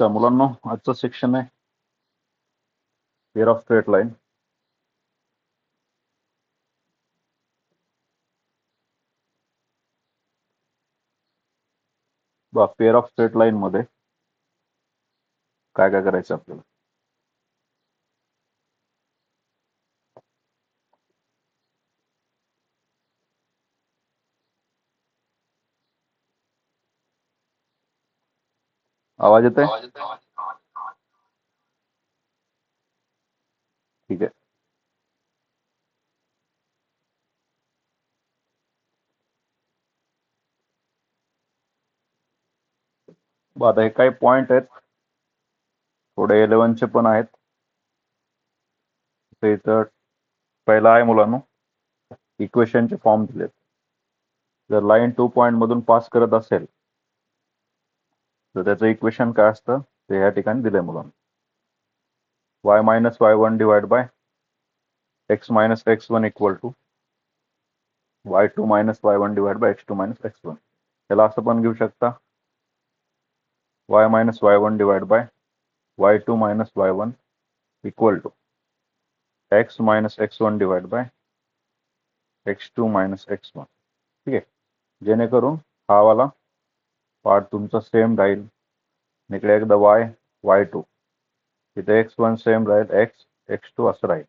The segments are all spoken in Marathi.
मुलांनो, आजचं सेक्शन आहे pair of straight line. Pair of straight line मध्ये काय काय करायचं आपल्याला. आवाज येतोय? ठीक आहे. आता हे काही पॉइंट आहेत, थोडे 11चे पण आहेत. इथं पहिला आहे मुलांनो, इक्वेशनचे फॉर्म दिलेत. जर लाईन 2 पॉइंट मधून पास करत असेल तर त्याचं इक्वेशन काय असतं ते या ठिकाणी दिलंय मुलांनो. y minus y1 divide by x minus x1 equal to y2 minus y1 divide by x2 minus x1. त्याला असं पण घेऊ शकता, y minus y1 divide by y2 minus y1 equal to x minus x1 divide by x2 minus x1. ठीक आहे. जेणेकरून हा वाला पार्ट तुमचा सेम राहील. इकडे एकदा y y2, इथे x1 सेम राहील, x x2 असं राहील.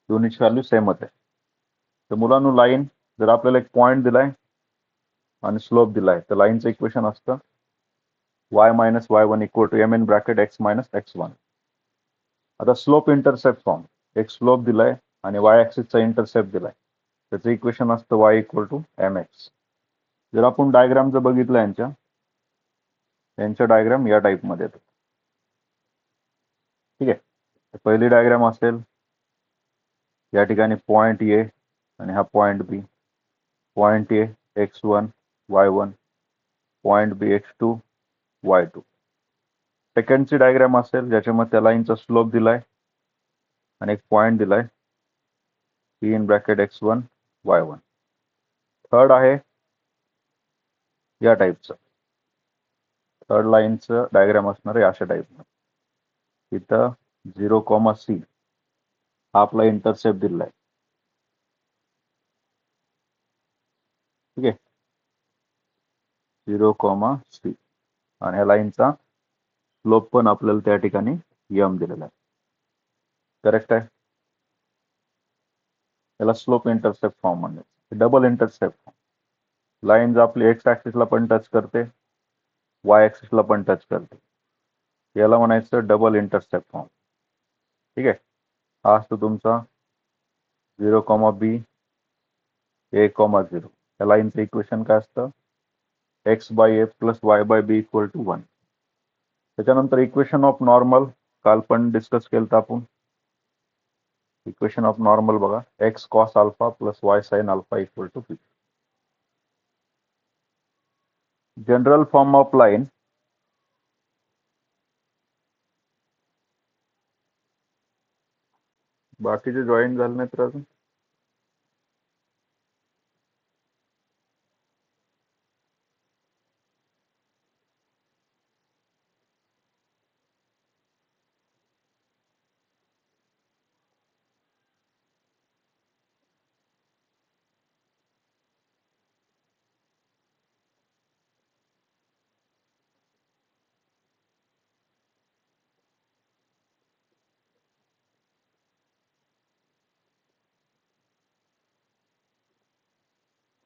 दोन्हीची व्हॅल्यू सेमच आहे. तर मुलांनो, लाईन जर आपल्याला एक पॉइंट दिलाय आणि स्लोप दिलाय तर लाईनचं इक्वेशन असतं y minus y1 equal to m in bracket x minus x1. आता स्लोप इंटरसेप्ट फॉर्म, एक स्लोप दिलाय आणि y ऍक्सिसचा इंटरसेप्ट दिलाय, त्याचं इक्वेशन असतं y इक्वल टू mx. जर आपण डायग्राम जर बघितलं यांच्या डायग्राम या टाईप मध्ये येतात. ठीक आहे. पहिली डायग्राम असेल, या ठिकाणी पॉइंट ए आणि हा point B. Point A x1 y1, point B x2 y2. सेकंडची डायग्राम असेल ज्याच्यामध्ये त्या लाईनचा स्लोप दिलाय आणि एक पॉइंट दिलाय p in bracket x1 y1. Third आहे या टाईपचं, थर्ड लाईनचं डायग्राम असणार आहे अशा टाईप. इथं 0,c हा आपला इंटरसेप्ट दिलाय. ठीक आहे, 0,c आणि या लाईनचा स्लोप पण आपल्याला त्या ठिकाणी m दिलेला आहे. करेक्ट आहे. याला स्लोप इंटरसेप्ट फॉर्म म्हणतात. Double intercept form. लाईन आपली एक्स ऍक्सिसला पण टच करते, वाय ऍक्सिसला पण टच करते. याला म्हणायचं डबल इंटरसेप्ट फॉर्म. ठीक आहे. हा असतो तुमचा 0,b a,0. या लाईनचं इक्वेशन काय असतं, x by a plus y by b equal to 1. त्याच्यानंतर इक्वेशन ऑफ नॉर्मल काल पण डिस्कस केलं आपण. इक्वेशन ऑफ नॉर्मल बघा, x cos alpha plus y sine alpha equal to p. General form of line, बाकीचे जॉईन झाले नाहीत अजून.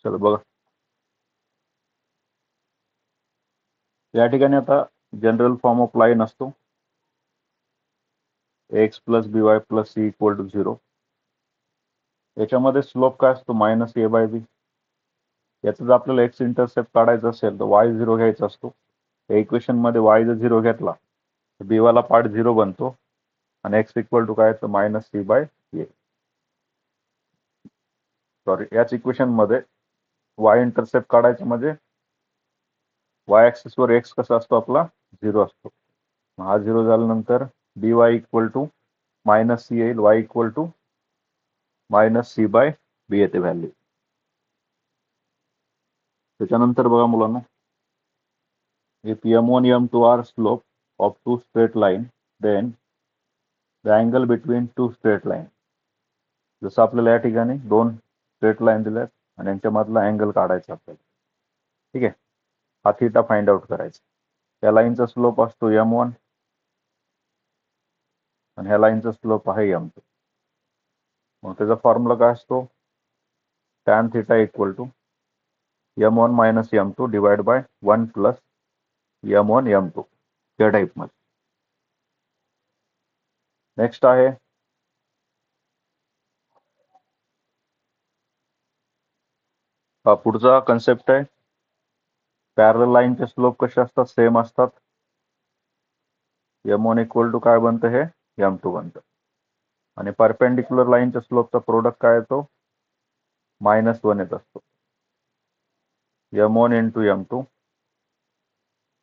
चलो बघा, या ठिकाणी आता जनरल फॉर्म ऑफ लाईन असतो x plus B Y plus C equal to 0. याच्यामध्ये स्लोप काय असतो, मायनस ए बाय बी. याचा जर आपल्याला एक्स इंटरसेप्ट काढायचा असेल तर वाय 0 घ्यायचा असतो. या इक्वेशन मध्ये वाय जर 0 घेतला तर बी वाला पार्ट 0 बनतो आणि एक्स इक्वल टू काय, मायनस सी बाय ए. सॉरी, याच इक्वेशन मध्ये वाय इंटरसेप्ट काढायचं म्हणजे वाय ऍक्सिस वर एक्स कसा असतो आपला 0 असतो. हा 0 झाल्यानंतर D Y equal to minus C येईल, Y equal to minus C by B येते व्हॅल्यू. त्याच्यानंतर बघा मुलांना, if m1 m2 are slope of two straight line, then the angle between two straight line. जसं आपल्याला या ठिकाणी दोन स्ट्रेट लाईन दिल्यात आणि यांच्यामधला अँगल काढायचा आपल्याला. ठीक आहे, हा थीटा फाइंड आउट करायचा. या लाईनचा स्लोप असतो m1 आणि ह्या लाईनचा स्लोप आहे m2. मग त्याचा फॉर्म्युला काय असतो? tan theta equal to m1 minus m2 divide by 1 plus m1 m2 या टाईप मध्ये. नेक्स्ट आहे पुढचा कन्सेप्ट आहे पॅरलल लाईनचे स्लोप कसे असतात? सेम असतात. m1 इक्वल टू काय बनतं? हे m2 बनतं. आणि परपेंडिक्युलर लाईनच्या स्लोपचा प्रोडक्ट काय येतो? -1 येत असतो. m1 into m2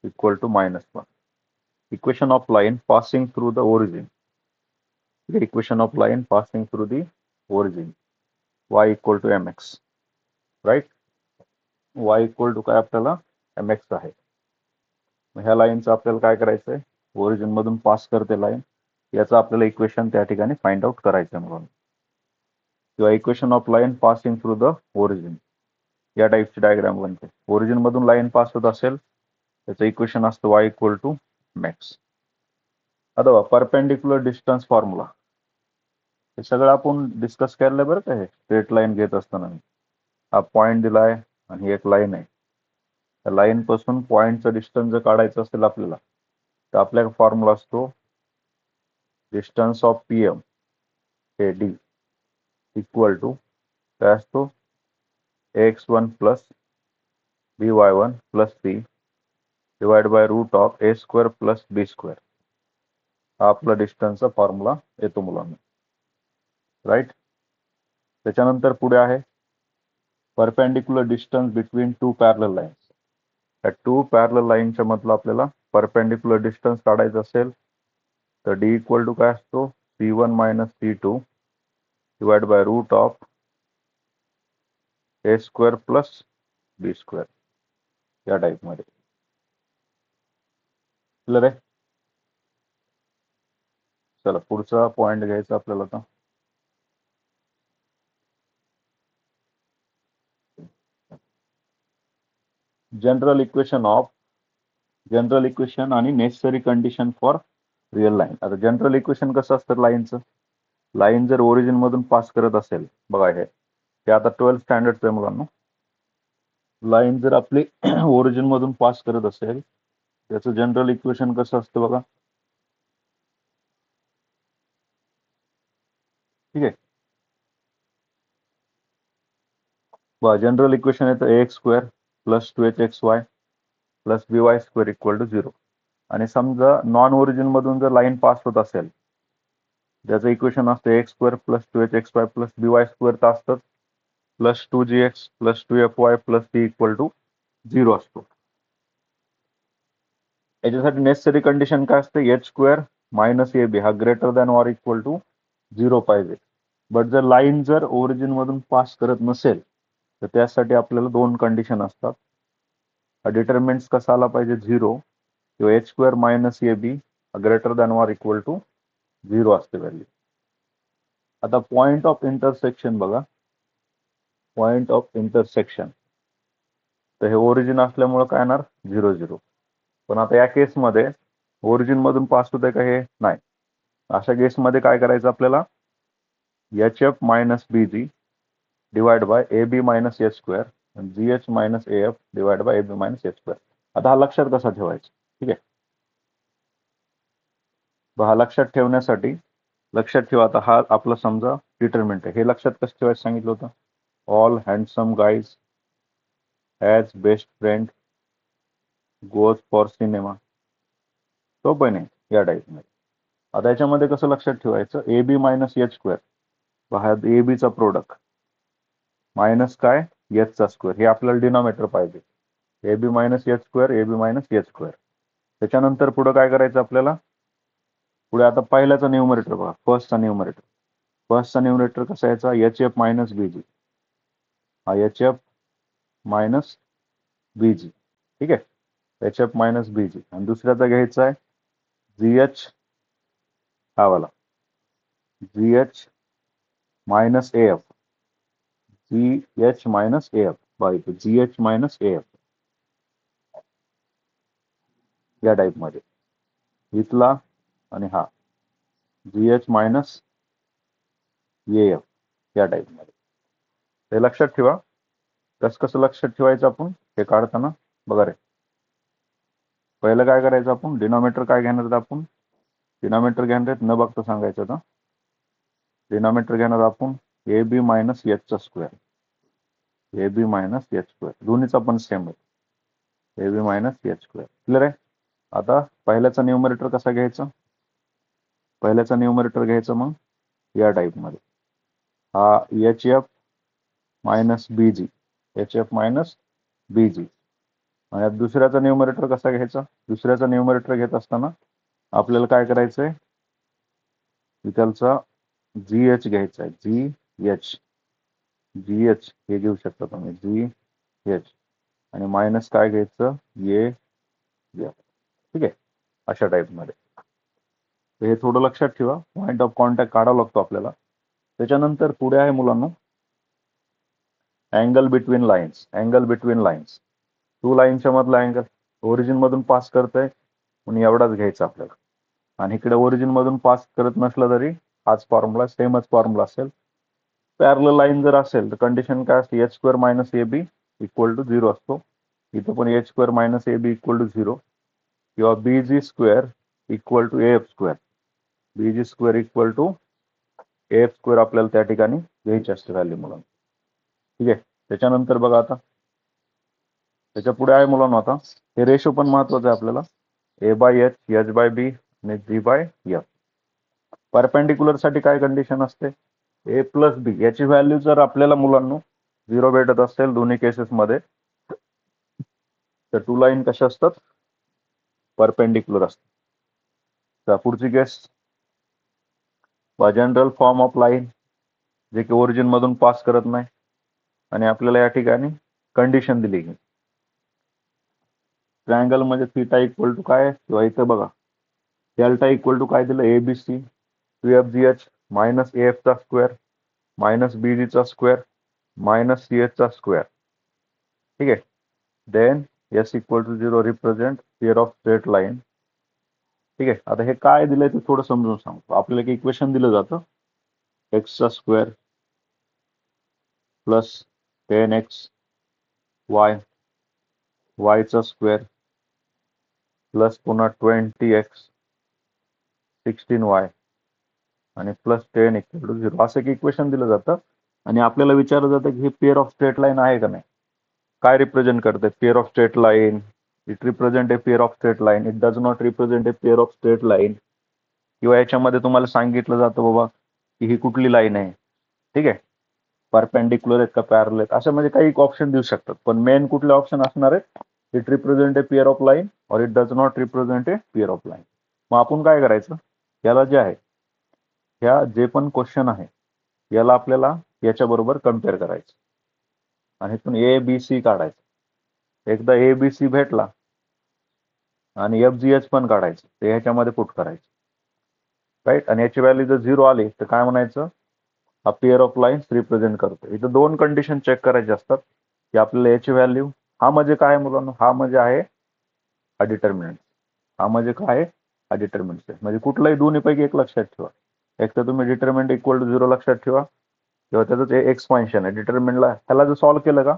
equal to -1. Equation of line passing through the origin. Equation of line passing through the origin y equal to mx. Right, y equal to काय आपल्याला mx आहे. ह्या लाईनचं आपल्याला काय करायचंय? ओरिजिन मधून पास करते लाईन, याचं आपल्याला इक्वेशन त्या ठिकाणी फाइंड आउट करायचं म्हणून. किंवा equation of line passing through the origin या टाईपची डायग्राम बनते. ओरिजिन मधून लाईन पास होत असेल त्याचं इक्वेशन असतं y इक्वल टू mx. अथवा परपेंडिक्युलर डिस्टन्स फॉर्म्युला हे सगळं आपण डिस्कस केलं बरं का. हे स्ट्रेट लाईन घेत असताना हा पॉइंट दिलाय आणि एक लाईन आहे. त्या लाईन पासून पॉइंटचं डिस्टन्स जर काढायचं असेल आपल्याला तर आपल्याला फॉर्म्युला असतो डिस्टन्स ऑफ PM हे d इक्वल टू काय असतो? ax1 plus by1 plus c divide by root of a square plus b square. हा आपला डिस्टन्सचा फॉर्म्युला येतो मुलांना. राईट, त्याच्यानंतर पुढे आहे perpendicular distance between two parallel lines. या टू पॅरलल लाईनच्या मधलं आपल्याला परपेंडिक्युलर डिस्टन्स काढायचं असेल तर d इक्वल टू काय असतो? c1 minus c2 divide by root of a square plus b square या टाईप मध्ये. क्लिअर आहे? चला पुढचा पॉइंट घ्यायचा आपल्याला आता. जनरल इक्वेशन आणि necessary condition for real line. आता जनरल इक्वेशन कसं असतं लाईनचं? लाईन जर ओरिजिन मधून पास करत असेल, बघा हे आता 12th स्टँडर्डचं आहे मुलांना. लाईन जर आपली ओरिजिन मधून पास करत असेल त्याचं जनरल इक्वेशन कसं असतं बघा. ठीक आहे, जनरल इक्वेशन येतं ax square plus 2hxy plus by square equal to 0. आणि समजा नॉन ओरिजिन मधून जर लाईन पास होत असेल त्याचं इक्वेशन असतं x square plus 2hxy plus by square तर असतं plus 2gx plus 2fy plus c equal to 0 असतो. याच्यासाठी नेसेसरी कंडिशन काय असते? एच स्क्वेअर मायनस ab हा greater than or equal to 0 पाहिजे. बट जर लाईन जर ओरिजिन मधून पास करत नसेल तर त्यासाठी आपल्याला दोन कंडिशन असतात. डिटर्मिनंट्स कसा आला पाहिजे? 0 किंवा H square minus ab greater than or equal to 0 असते व्हॅल्यू. आता पॉइंट ऑफ इंटरसेक्शन बघा. पॉइंट ऑफ इंटरसेक्शन तर हे ओरिजिन असल्यामुळे काय येणार? 0 0. पण आता या केसमध्ये ओरिजिन मधून पास होते का? हे नाही. अशा केसमध्ये काय करायचं आपल्याला? hf minus bg divide by ab minus h square आणि gh minus af divide by ab minus h square. आता हा लक्षात कसा ठेवायचा? ठीक आहे, हा लक्षात ठेवण्यासाठी लक्षात ठेवा. आता हा आपला समजा डिटर्मिनंट आहे. हे लक्षात कसं ठेवायचं सांगितलं होतं? All handsome guys has best friend goes for cinema. तो पण आहे या टाईप मध्ये. आता याच्यामध्ये कसं लक्षात ठेवायचं? ab मायनस h स्क्वेअर हा ab चा प्रोडक्ट मायनस काय? h चा स्क्वेअर. हे आपल्याला डिनॉमिनेटर पाहिजे. ab minus h square ab minus h square. त्याच्यानंतर पुढे काय करायचं आपल्याला? पुढे आता पहिल्याचा न्यूमरेटर बघा. फर्स्टचा न्यूमरेटर कसा यायचा? hf मायनस bg हा hf मायनस bg. ठीक आहे, hf मायनस bg. आणि दुसऱ्याचा घ्यायचा आहे जी एच हा वाला G H minus A F, G H minus A F बघा, G H minus A F या टाईप मध्ये इथला, आणि हा G H minus A F या टाईप मध्ये. हे लक्षात ठेवा. कसं लक्षात ठेवायचं आपण हे काढताना बघा रे. पहिलं काय करायचं आपण, डिनॉमिनेटर काय घेणार आहेत आपण, डिनॉमिनेटर घेणार आहेत, न बघता सांगायचं आता. डिनॉमिनेटर घेणार आपण ए बी मायनस एचचा square, A B minus H square, दोन्हीचा पण सेम आहे, A B minus H square. Clear आहे. आता पहिल्याचा न्यूमरेटर कसा घ्यायचा, पहिल्याचा न्यूमरेटर घ्यायचं मग या टाईप मध्ये, हा एच एफ मायनस बी जी, एच एफ मायनस बी जी. आणि दुसऱ्याचा न्यूमरेटर कसा घ्यायचा, दुसऱ्याचा न्यूमरेटर घेत असताना आपल्याला काय करायचंय, इथलचा जी एच घ्यायचा आहे, जी एच, जी एच हे घेऊ शकता तुम्ही, जी एच, आणि मायनस काय घ्यायचं, ए एफ. ठीक आहे, अशा टाईप मध्ये. हे थोडं लक्षात ठेवा, पॉइंट ऑफ कॉन्टॅक्ट काढावा लागतो आपल्याला. त्याच्यानंतर पुढे आहे मुलांना angle between lines, angle between lines. Two लाईनच्या मधला अँगल ओरिजिन मधून पास करतोय म्हणून एवढाच घ्यायचा आपल्याला, आणि इकडे ओरिजिन मधून पास करत नसला तरी हाच फॉर्म्युला, सेमच फॉर्म्युला असेल. पॅरलल लाईन जर असेल तर कंडिशन काय असते, H square minus A B equal to 0 असतो. इथं पण H square minus A B equal to 0, किंवा B G square equal to A F square, B G square equal to A F square आपल्याला त्या ठिकाणी घ्यायची असते व्हॅल्यू मुलांना. ठीक आहे. त्याच्यानंतर बघा आता, त्याच्या पुढे आहे मुलांना आता हे रेशो पण महत्वाचं आहे आपल्याला, ए बाय एच, एच बाय बी आणि जी बाय एफ. परपेंडिक्युलर साठी काय कंडिशन असते, ए प्लस बी याची व्हॅल्यू जर आपल्याला मुलांना 0 भेटत असेल दोन्ही केसेस मध्ये, तर टू लाईन कशा असतात, परपेंडिक्युलर असतात. तर पुढची केस जनरल फॉर्म ऑफ लाईन, जे की ओरिजिन मधून पास करत नाही, आणि आपल्याला या ठिकाणी कंडिशन दिली की ट्रायंगल मध्ये थीटा इक्वल टू काय, किंवा इथं बघा डेल्टा इक्वल टू काय दिलं, A B C, two F G H minus A F चा स्क्वेअर मायनस बी जी चा स्क्वेअर मायनस सी एच चा स्क्वेअर. ठीक आहे. Then S equal to 0 represent pair of straight line. ठीक आहे. आता हे काय दिलंय ते थोडं समजून सांगतो. आपल्याला एक इक्वेशन दिलं जातं, एक्सचा स्क्वेअर प्लस 10x वाय, वायचा स्क्वेअर प्लस पुन्हा 20x 16y आणि प्लस 10 इक्वल टू 0 असं एक इक्वेशन दिलं जातं. आणि आपल्याला विचारलं जातं की हे पेअर ऑफ स्ट्रेट लाईन आहे का नाही. काय रिप्रेझेंट करते, pair of straight line, it represent a pair of straight line, it does not represent a pair of straight line. किंवा याच्यामध्ये तुम्हाला सांगितलं जातं बाबा की ही कुठली लाईन आहे. ठीक आहे, परपेंडिक्युलर आहेत का पॅरलल आहेत, असं म्हणजे काही ऑप्शन देऊ शकतात. पण मेन कुठले ऑप्शन असणार आहेत, it represent a pair of line और it does not represent a pair of line. मग आपण काय करायचं, याला जे आहे ह्या जे पण क्वेश्चन आहे याला आपल्याला याच्या बरोबर कम्पेअर करायचं, आणि इथून ए बी सी काढायचं. एकदा ए बी सी भेटला आणि एफ जी एच पण काढायचं, ते ह्याच्यामध्ये पुट करायचं. राईट. आणि याची व्हॅल्यू जर 0 आली तर काय म्हणायचं, हा पेअर ऑफ लाईन्स रिप्रेझेंट करतो. इथं दोन कंडिशन चेक करायचे असतात की आपल्याला याची व्हॅल्यू, हा म्हणजे काय मुलांना, हा म्हणजे आहे हा डिटर्मिनंट, हा म्हणजे काय आहे हा डिटर्मिनंट. म्हणजे कुठलाही दोन्ही पैकी एक लक्षात ठेवा. एक तर तुम्ही डिटर्मिनंट इक्वल टू 0 लक्षात ठेवा, किंवा त्याचं एक्सपान्शन आहे डिटर्मिनंटला, ह्याला जर सॉल्व्ह केलं का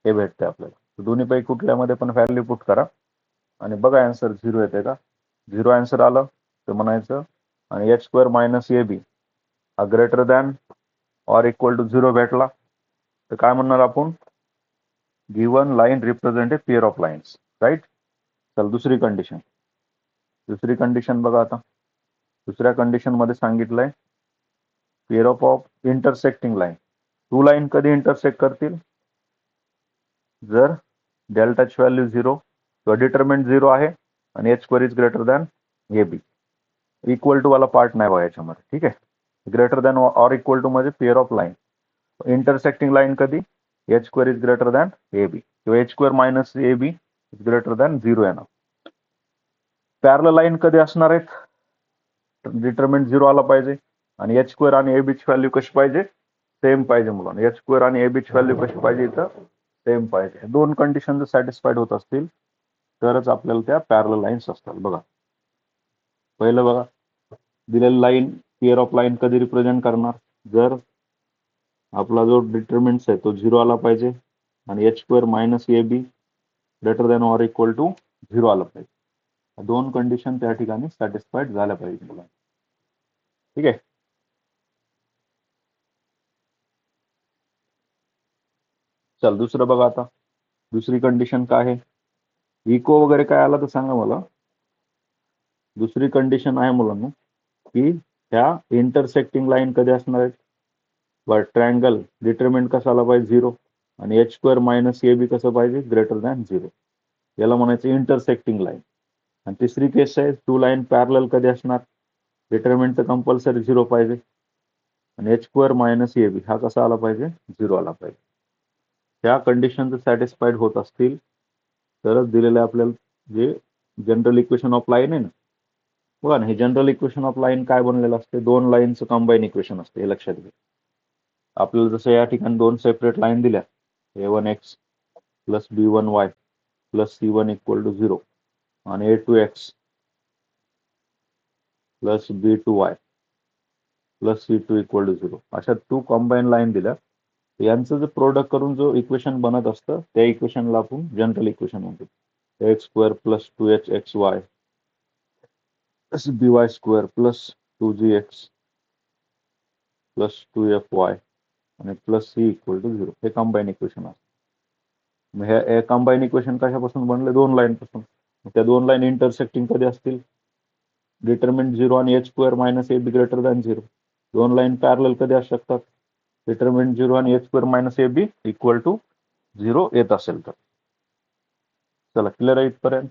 हे भेटते आपल्याला. दोन्ही पैकी कुठल्यामध्ये पण व्हॅल्यू पुट करा आणि बघा आन्सर 0 येते का. 0 आन्सर आलं तर म्हणायचं, आणि H square minus A B हा greater than or equal to 0 भेटला तर काय म्हणणार आपण, given line represent a pair of lines. Right. चल दुसरी कंडिशन, दुसरी कंडिशन बघा आता. दुसऱ्या कंडिशन मध्ये सांगितलंय pair of intersecting line. Two line कधी इंटरसेक्ट करतील, जर डेल्टाची व्हॅल्यू 0 किंवा डिटर्मिनंट 0 आहे आणि H square is greater than A B. Equal to वाला पार्ट नाही बघा याच्यामध्ये. ठीक आहे. Greater than or equal to म्हणजे pair of line. Intersecting line कधी, H square is greater than A B, किंवा H square minus A B is greater than 0 येणार. पॅरलल लाईन कधी असणार आहेत, डिटरमिनंट 0 आला पाहिजे आणि एच स्क्वेअर आणि ए बी ची व्हॅल्यू कशी पाहिजे, सेम पाहिजे मुलांना. एच स्क्वेअर आणि ए बी ची व्हॅल्यू कशी पाहिजे, इथं सेम पाहिजे. दोन कंडिशन जर सॅटिस्फाईड होत असतील तरच आपल्याला त्या पॅरलल लाईन्स असतात. बघा पहिलं बघा, दिलेली लाईन पेअर ऑफ लाईन कधी रिप्रेझेंट करणार, जर आपला जो डिटरमिनंट आहे तो 0 आला पाहिजे आणि H square minus A B greater than or equal to 0 आला पाहिजे. दोन कंडिशन त्या ठिकाणी सॅटिस्फाईड झाल्या पाहिजे मुलांना. ठीक आहे. चल दुसरं बघा, आता दुसरी कंडिशन काय आहे, इको वगैरे काय आला तर सांगा मला. दुसरी कंडिशन आहे मुलांना की ह्या इंटरसेक्टिंग लाईन कधी असणार आहेत, बट ट्रायंगल डिटरमिनंट कसं आला पाहिजे 0 आणि H square minus A B कसं पाहिजे, ग्रेटर दॅन 0. याला म्हणायचं इंटरसेक्टिंग लाईन. आणि तिसरी केस आहे, टू लाईन पॅरलल कधी असणार, डिटरमिनंट तर कंपल्सरी 0 पाहिजे आणि H square minus A B हा कसा आला पाहिजे, 0 आला पाहिजे. त्या कंडिशन जर सॅटिस्फाईड होत असतील तरच दिलेलं आपल्याला जे जनरल इक्वेशन ऑफ लाईन आहे ना, बघा ना, हे जनरल इक्वेशन ऑफ लाईन काय बनलेलं असते, दोन लाईनचं कंबाईन इक्वेशन असते. हे लक्षात घ्या. आपल्याला जसं या ठिकाणी दोन सेपरेट लाईन दिल्या, a1x plus b1y plus c1 equal to 0 आणि a2x plus b2y plus c2 equal to 0, अशा टू कंबाईन लाईन दिल्या. यांचं जर प्रोडक्ट करून जो इक्वेशन बनत असतं त्या इक्वेशनला आपण जनरल इक्वेशन म्हणतो. X square plus 2hxy plus by square plus 2gx plus 2fy आणि प्लस c इक्वल टू 0 हे कंबाईन इक्वेशन असतं. हे कंबाईन इक्वेशन कशापासून बनले, दोन लाईन पासून. त्या दोन लाईन इंटरसेक्टिंग कधी असतील, डिटरमिनंट 0 आणि H square minus A B greater than 0. दोन लाईन पॅरलल कधी असू शकतात, डिटरमिनंट 0 आणि H square minus A B equal to 0 येत असेल तर. चला क्लिअर आहे इथपर्यंत,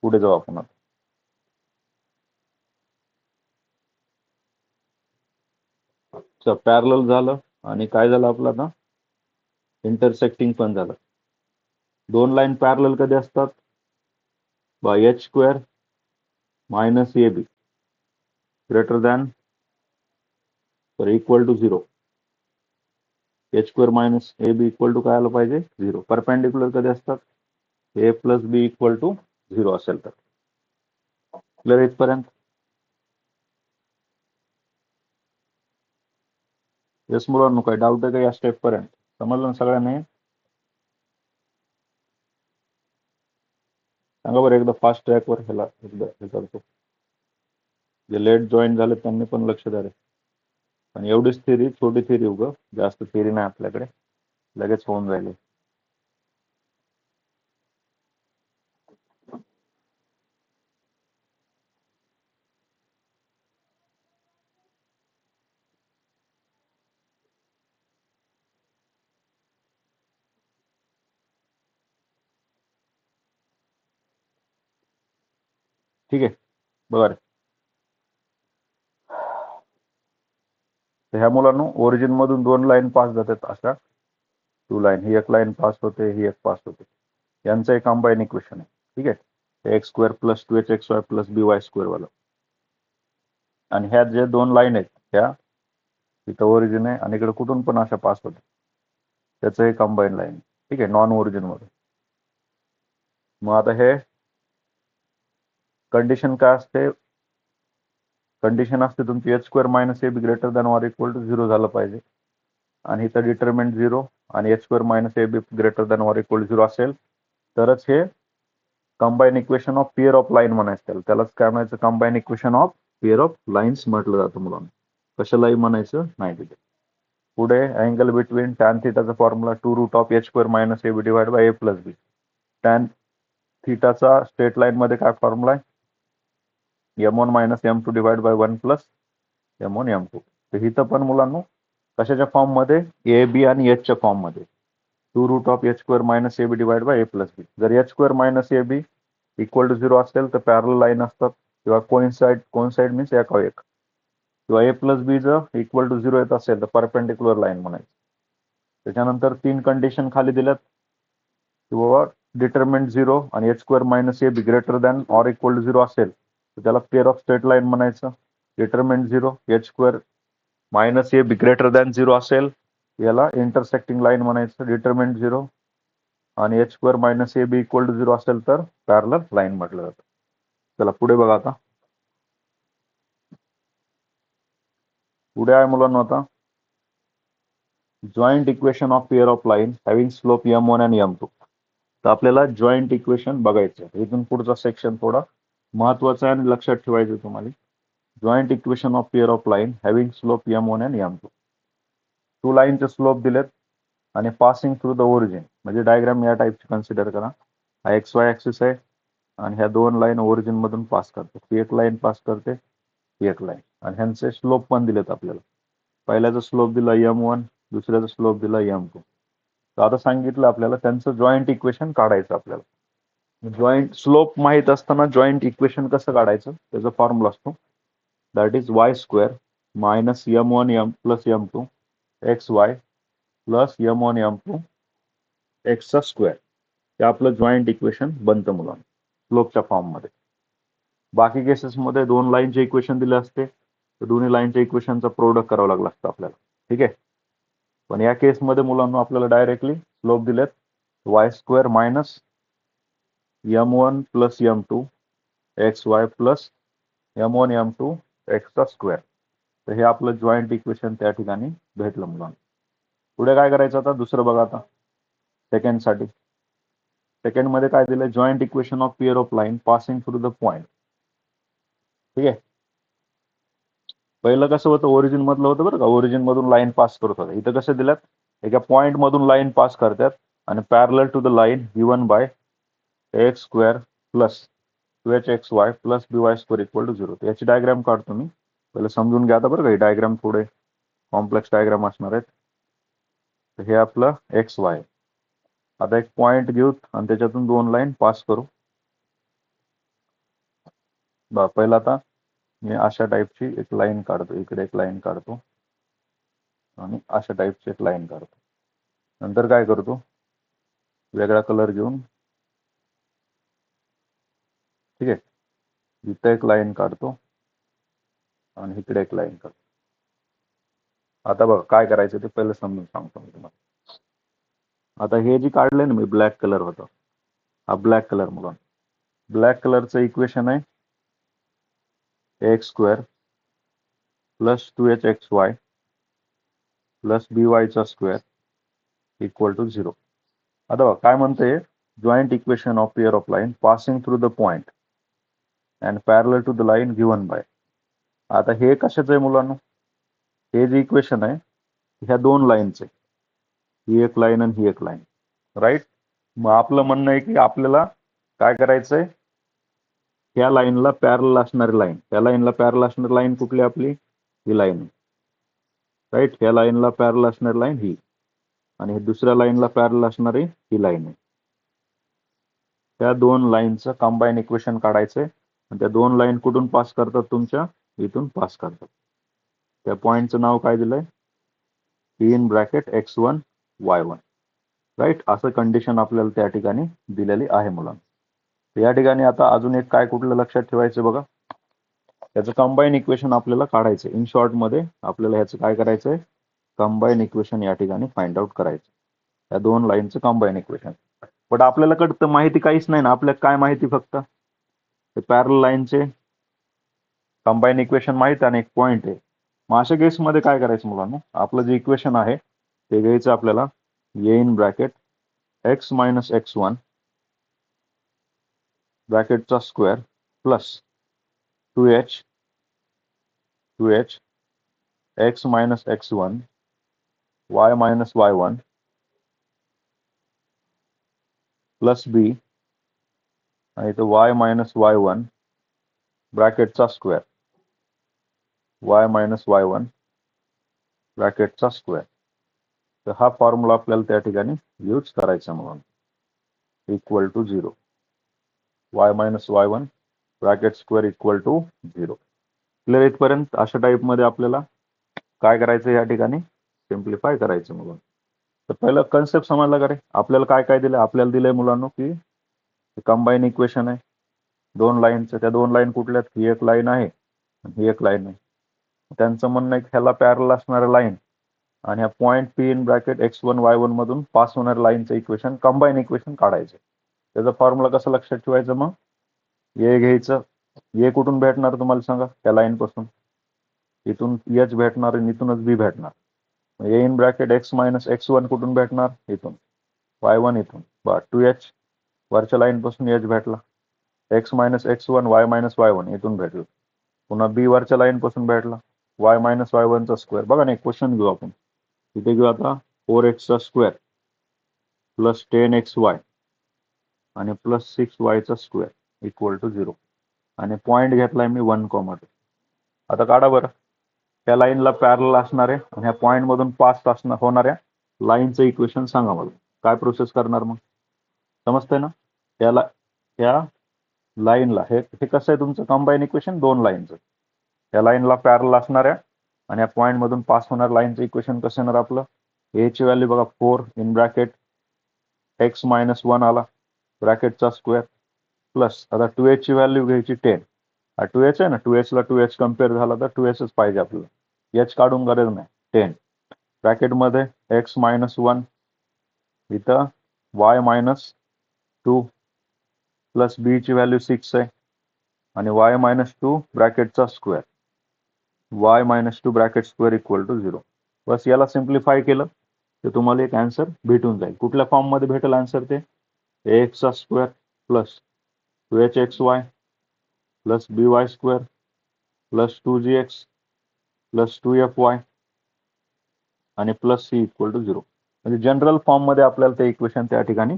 पुढे जाऊ आपण आता. पॅरलल झालं आणि काय झालं आपलं आता, इंटरसेक्टिंग पण झालं. दोन लाईन पॅरलल कधी असतात, by H square minus A B greater than equal to 0. H square minus A B equal to काय आलं पाहिजे, 0. परपेंडिक्युलर कधी असतात, A plus B equal to 0 असेल तर. क्लिअर इथपर्यंत. येस मुलांनो, काही डाऊट आहे का या स्टेप पर्यंत, समजलं ना सगळ्यांनी. सांगा बरं एकदा फास्ट ट्रॅकवर ह्याला एकदा हे करतो. जे लेट जॉईन झाले त्यांनी पण लक्ष द्या रे. आणि एवढीच थिअरी, छोटी थिअरी उगं, जास्त थिअरी नाही आपल्याकडे, लगेच होऊन जाईल. ठीक आहे. बघा रे, ह्या मुलांना ओरिजिन मधून दोन लाईन पास जातात, अशा टू लाईन. ही एक लाईन पास होते, ही एक पास होते. यांचं एक कंबाईन इक्वेशन आहे. ठीक आहे, X square plus 2hxy plus by square वाला. आणि ह्या जे दोन लाईन आहेत त्या इथं ओरिजिन आहे आणि इकडे कुठून पण अशा पास होते, त्याचं हे कंबाईन लाईन. ठीक आहे, नॉन ओरिजिन मध्ये. मग आता हे कंडिशन काय असते, कंडिशन असते तुमची H square minus A B greater than or equal to 0 झालं पाहिजे आणि इथं डिटरमिनंट 0 आणि H square minus A B greater than or equal to 0 असेल तरच हे combine equation of pair of line म्हणायचं. त्यालाच काय म्हणायचं, combine equation of pair of lines म्हटलं जातं मुलांना. कशालाही म्हणायचं नाही तिथे. पुढे अँगल बिटवीन टॅन थिटाचा formula 2 root of H square minus A B divide by A plus B. Tan थिटाचा स्ट्रेट लाईन मध्ये काय फॉर्म्युला आहे, m1 minus m2 divide by 1 plus m1 m2. तर इथं पण मुलांना कशाच्या फॉर्म मध्ये, ए बी आणि एच च्या फॉर्म मध्ये, 2 root of H square minus A B divide by A plus B. जर H square minus A B equal to 0 असेल तर पॅरल लाईन असतात, किंवा कोइन्साइड मीन्स एक एक, किंवा ए प्लस बी जर इक्वल टू 0 येत असेल तर परपेंडिक्युलर लाईन म्हणायचं. त्याच्यानंतर तीन कंडिशन खाली दिल्यात की बाबा डिटरमिनंट 0 आणि H square minus A B greater than or equal to 0 असेल तर त्याला पेअर ऑफ स्ट्रेट लाईन म्हणायचं. Determinant 0, h square minus A B greater than 0 असेल याला इंटरसेक्टिंग लाईन म्हणायचं, डिटर्मिनंट 0, आणि h square minus A B equal to 0 असेल तर पॅरलल लाईन म्हटलं जातं. चला पुढे बघा आता. पुढे आहे मुलांना आता joint equation of pair of line having slope m1 आणि m2. तर आपल्याला जॉईंट इक्वेशन बघायचं. इथून पुढचा सेक्शन थोडा महत्वाचा आहे आणि लक्षात ठेवायचं तुम्हाला. Joint equation of pair of line having slope m1 आणि m2. टू लाईनचे स्लोप दिलेत आणि पासिंग थ्रू द ओरिजिन, म्हणजे डायग्राम या टाईपची कन्सिडर करा. हा एक्स वाय ऍक्सिस आहे आणि ह्या दोन लाईन ओरिजिन मधून पास करते. ती एक लाईन पास करते, ही एक लाईन, आणि ह्यांचे स्लोप पण दिलेत आपल्याला. पहिल्याचा स्लोप दिला m1, दुसऱ्याचा स्लोप दिला m2. तर आता सांगितलं आपल्याला त्यांचं जॉईंट इक्वेशन काढायचं आपल्याला. जॉईंट स्लोप माहित असताना जॉईंट इक्वेशन कसं काढायचं त्याचा फॉर्म्युला असतो, that is y square minus m1 m plus m2 xy plus m1 m2 x चा स्क्वेअर. हे आपलं जॉईंट इक्वेशन बनतं मुलांना स्लोपच्या फॉर्म मध्ये. बाकी केसेस मध्ये दोन लाईनचे इक्वेशन दिले असते तर दोन्ही लाईनच्या इक्वेशनचा प्रोडक्ट करावं लागलं असतं आपल्याला. ठीक आहे. पण या केसमध्ये मुलांना आपल्याला डायरेक्टली स्लोप दिलेत y square minus m1 plus m2 xy plus m1 m2 x चा स्क्वेअर. तर हे आपलं जॉईंट इक्वेशन त्या ठिकाणी भेटलं मुलांना. पुढे काय करायचं आता दुसरं बघा. आता सेकंड साठी, सेकंड मध्ये काय दिलंय, joint equation of pair of line passing through the point. ठीक आहे. पहिलं कसं होतं, ओरिजिन मधलं होतं बरं का, ओरिजिन मधून लाईन पास करत होतं. इथं कसं दिल्यात, एका पॉइंट मधून लाईन पास करतात आणि parallel to the line given by X square plus 2hxy plus by square equal to 0. याची डायग्राम काढतो मी. पहिलं समजून घ्या आता बरं का, ही डायग्राम थोडे कॉम्प्लेक्स डायग्राम असणार आहेत. तर हे आपलं एक्स वाय. आता एक पॉइंट घेऊ आणि त्याच्यातून दोन लाईन पास करू. पहिला आता मी अशा टाईपची एक लाईन काढतो, इकडे एक लाईन काढतो आणि अशा टाईपची एक लाईन काढतो. नंतर काय करतो, वेगळा कलर घेऊन, ठीक आहे, इथे एक लाईन काढतो आणि इकडे एक लाईन काढतो. आता बघा काय करायचं ते पहिलं समजून सांगतो मी तुम्हाला. आता हे जे काढलंय ना मी, ब्लॅक कलर होतं, हा ब्लॅक कलर मुलं. ब्लॅक कलरचं इक्वेशन आहे X square plus 2hxy plus by चा स्क्वेअर इक्वल टू 0. आता बघा काय म्हणते, joint equation of pair of line passing through the point and parallel to the line given by. आता हे कशाचं आहे मुलांना, हे जे इक्वेशन आहे ह्या दोन लाईनचे, ही एक लाईन आणि ही एक लाईन, राईट. मग आपलं म्हणणं आहे की आपल्याला काय करायचंय, ह्या लाईनला पॅरलल असणारी लाईन, त्या लाईनला पॅरलल असणारी लाईन कुठली आपली, ही लाईन, राईट. ह्या लाईनला पॅरलल असणारी लाईन ही, आणि दुसऱ्या लाईनला पॅरलल असणारी ही लाईन आहे. त्या दोन लाईनचं कंबाईन इक्वेशन काढायचंय. आणि त्या दोन लाईन कुठून पास करतात, तुमच्या इथून पास करतात. त्या पॉइंटचं नाव काय दिलंय, in bracket x1 y1, right. असं कंडिशन आपल्याला त्या ठिकाणी दिलेली आहे मुलांना. या ठिकाणी आता अजून एक काय कुठलं लक्षात ठेवायचं बघा, त्याचं कंबाईन इक्वेशन आपल्याला काढायचं. इन शॉर्ट मध्ये आपल्याला ह्याचं काय करायचंय, कंबाईन इक्वेशन या ठिकाणी फाइंड आउट करायचं, या दोन लाईनचं कंबाईन इक्वेशन. बट आपल्याला कळतं माहिती काहीच नाही ना, आपल्याला काय माहिती, फक्त पॅरलल लाईनचे कंबाईन इक्वेशन माहित आणि एक पॉइंट आहे. मग अशा केसमध्ये काय करायचं मुलांना, आपलं जे इक्वेशन आहे ते घ्यायचं आपल्याला, A in bracket X minus x1 ब्रॅकेटचा square plus 2h x minus x1 y minus y1 plus b आणि तो y मायनस y1 ब्रॅकेटचा स्क्वेअर, y मायनस y1 ब्रॅकेटचा स्क्वेअर. तर हा फॉर्म्युला आपल्याला त्या ठिकाणी यूज करायचा म्हणून, equal to 0, y minus y1 bracket square equal to 0. Clear इथपर्यंत. अशा टाईप मध्ये आपल्याला काय करायचं, या ठिकाणी सिम्प्लिफाय करायचं मुलांना. तर पहिलं कन्सेप्ट समजला का रे, आपल्याला काय काय दिलं, आपल्याला दिलंय मुलांना की कंबाईन इक्वेशन आहे दोन लाईनचं. त्या दोन लाईन कुठल्या, ही एक लाईन आहे आणि ही एक लाईन आहे. त्यांचं म्हणणं आहे की ह्याला पॅरल असणाऱ्या लाईन आणि ह्या point P in bracket x1 y1 मधून पास होणाऱ्या लाईनचं इक्वेशन कंबाईन इक्वेशन काढायचं. त्याचा फॉर्म्युला कसं लक्षात ठेवायचं? मग ए घ्यायचं, ए कुठून भेटणार तुम्हाला सांगा? त्या लाईन पासून इथून एच भेटणार आणि इथूनच बी भेटणार. A in bracket x minus x1 कुठून भेटणार? इथून. y1 इथून. 2h वरच्या लाईन पासून एच भेटला. x minus x1 y minus y1 इथून भेटलं. पुन्हा बी वरच्या लाईन पासून भेटला y मायनस y1 चा स्क्वेअर. बघा ना, क्वेश्चन घेऊ आपण. इथे घेऊ आता 4x चा स्क्वेअर प्लस 10xy आणि प्लस 6y चा स्क्वेअर इक्वल टू 0 आणि पॉईंट घेतलाय मी 1,2. आता काढा बरं, त्या लाईनला पॅरल असणारे आणि ह्या पॉईंट मधून पास होणाऱ्या लाईनचं इक्वेशन सांगा मला. काय प्रोसेस करणार मग? समजतंय ना? त्या लाईनला हे कसं आहे तुमचं कंबाईन इक्वेशन? दोन लाईनचं. या लाईनला पॅरल असणाऱ्या आणि या पॉईंट मधून पास होणार लाईनचं इक्वेशन कसं येणार आपलं? ए ची व्हॅल्यू बघा 4 इन ब्रॅकेट x मायनस 1 आला ब्रॅकेटचा स्क्वेअर प्लस आता 2h ची व्हॅल्यू घ्यायची 10. हा 2h आहे ना, 2h ला 2h कम्पेअर झाला तर 2hच पाहिजे आपल्याला, h काढून गरज नाही. 10 ब्रॅकेटमध्ये x मायनस 1 इथं y मायनस 2 प्लस b ची व्हॅल्यू 6 आहे आणि y मायनस 2 ब्रॅकेटचा square, y minus 2 bracket square equal to 0. बस याला सिम्प्लिफाय केलं तर तुम्हाला एक आन्सर भेटून जाईल. कुठल्या फॉर्म मध्ये भेटेल आन्सर? ते ax चा square plus 2hxy plus by square plus 2gx plus 2fy आणि प्लस c इक्वल टू 0. म्हणजे जनरल फॉर्म मध्ये आपल्याला ते इक्वेशन त्या ठिकाणी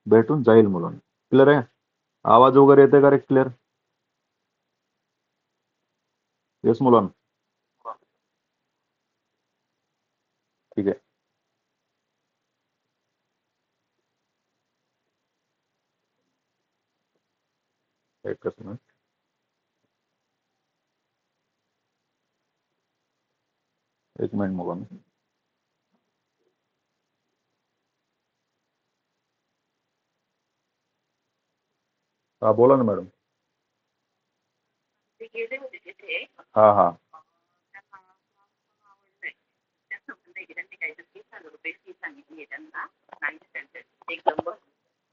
भेटून जाईल मुलांना. क्लिअर आहे? आवाज वगैरे येते का रे क्लिअर? येस मुलांना? ठीक आहे. एकच मिनिट. एक मिनिट मुलांना. हा बोला ना मॅडम. हा हा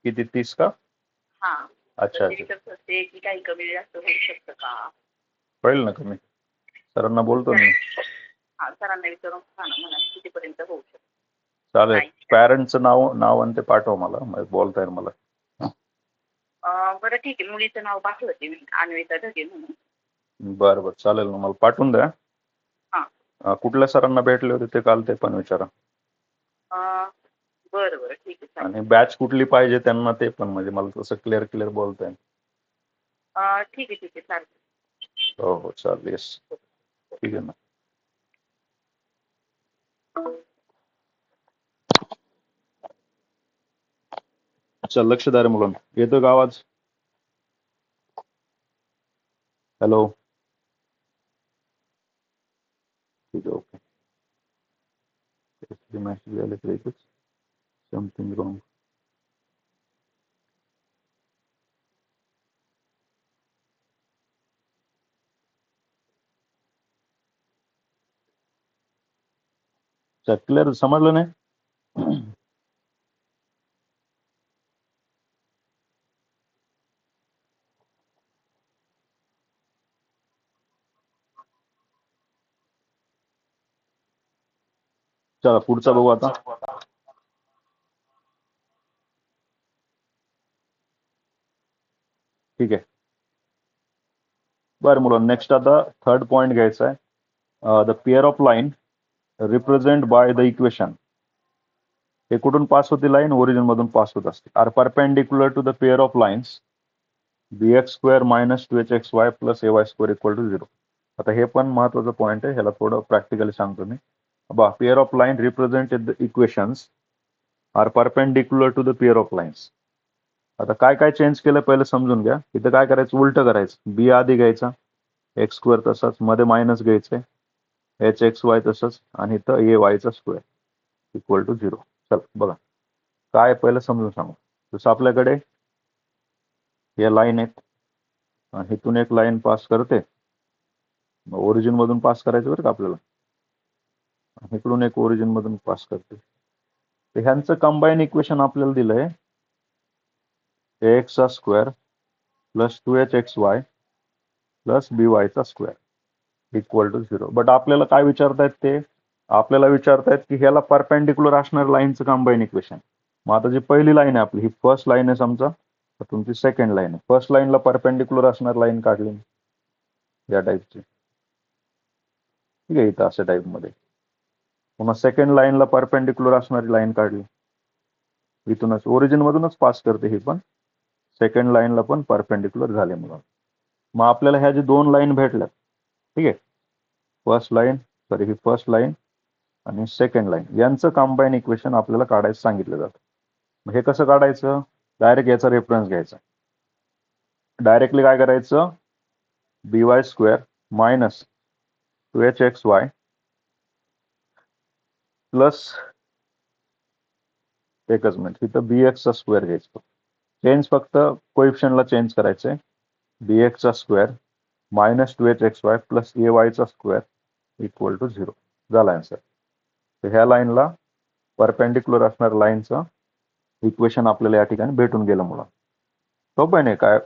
किती 30 का? अच्छा अच्छा. काही कमी जास्त होऊ शकतं का? होईल ना कमी. सरांना बोलतो मी. सरांना विचारून कितीपर्यंत होऊ शकतं. चालेल. पॅरेंटचं नाव आणि ते पाठवा मला, बोलता येईल मला. बरं ठीक आहे, मुलीचं नाव पाठवते मी, अन्विता ढगे म्हणून. बरं बरं चालेल ना, मला पाठवून द्या. कुठल्या सरांना भेटले होते ते काल, ते पण विचारा. बरं बरं ठीक आहे. आणि बॅच कुठली पाहिजे त्यांना ते पण, म्हणजे मला तसं क्लिअर बोलता येईल. ठीक आहे चालेल. हो हो चालेल. येस ठीक आहे ना. अच्छा, लक्षदार मुलांना येतो का आवाज? हॅलो. ठीक आहे, ओके. मेसेज आले तर एकच समथिंग रॉंग. क्लिअर समजलं नाही? चला पुढचा बघू आता. ठीक आहे. बरं मुलं, नेक्स्ट आता थर्ड पॉइंट घ्यायचा आहे. The pair of line represent by the equation. हे कुठून पास होते लाईन? ओरिजिन मधून पास होत असते. Are perpendicular to the pair of lines bx square minus 2hxy plus ay square equal to 0. आता हे पण महत्वाचं पॉईंट आहे, ह्याला थोडं प्रॅक्टिकली सांगतो मी. Pair of line represent the equations are perpendicular to the pair of lines. आता काय काय चेंज केलं पहिलं समजून घ्या. इथं काय करायचं? उलट करायचं. बी आधी घ्यायचा, एक्स स्क्वेअर तसंच, मध्ये मायनस घ्यायचंय, hxy तसंच, आणि इथं ay चा स्क्वेअर इक्वल टू 0. चल बघा काय पहिलं समजून सांगू. जसं आपल्याकडे या लाईन आहेत आणि इथून एक लाईन पास करते ओरिजिन मधून पास करायचं बरं का आपल्याला. इकडून एक ओरिजिन मधून पास करते. तर ह्यांचं कंबाईन इक्वेशन आपल्याला दिलंय ax चा स्क्वेअर प्लस 2hxy प्लस byचा स्क्वेअर इक्वल टू 0. बट आपल्याला काय विचारतायत ते, आपल्याला विचारतायत की ह्याला परपेंडिक्युलर असणार लाईनचं कंबाईन इक्वेशन. मग आता जी पहिली लाईन आहे आपली, ही फर्स्ट लाईन आहे समजा, तर तुमची सेकंड लाईन आहे. फर्स्ट लाईनला परपेंडिक्युलर असणार लाईन काढली या टाईपची, ठीक आहे, इथं अशा टाईपमध्ये. पुन्हा सेकंड लाईनला परपेंडिक्युलर असणारी लाईन काढली, इथूनच ओरिजिन मधूनच पास करते ही पण, सेकंड लाईनला पण परपेंडिक्युलर झाले म्हणून. मग आपल्याला ह्या जी दोन लाईन भेटल्यात, ठीक आहे, फर्स्ट लाईन, सॉरी ही फर्स्ट लाईन आणि सेकंड लाईन, यांचं कंबाईन इक्वेशन आपल्याला काढायचं सांगितलं जातं. मग हे कसं काढायचं, डायरेक्ट याचा रेफरन्स घ्यायचा. डायरेक्टली काय करायचं, by square minus 2hxy plus, एकच मिनिट, इथं bx चा स्क्वेअर घ्यायचा. चेंज फक्त कोइफिशियंटला चेंज करायचंय. bx चा square minus 2hxy plus ay चा स्क्वेअर इक्वल टू 0 झाला आन्सर. तर ह्या लाईनला परपेंडिक्युलर असणार लाईनचं इक्वेशन आपल्याला या ठिकाणी भेटून गेलं मुला. सोपं नाही काय,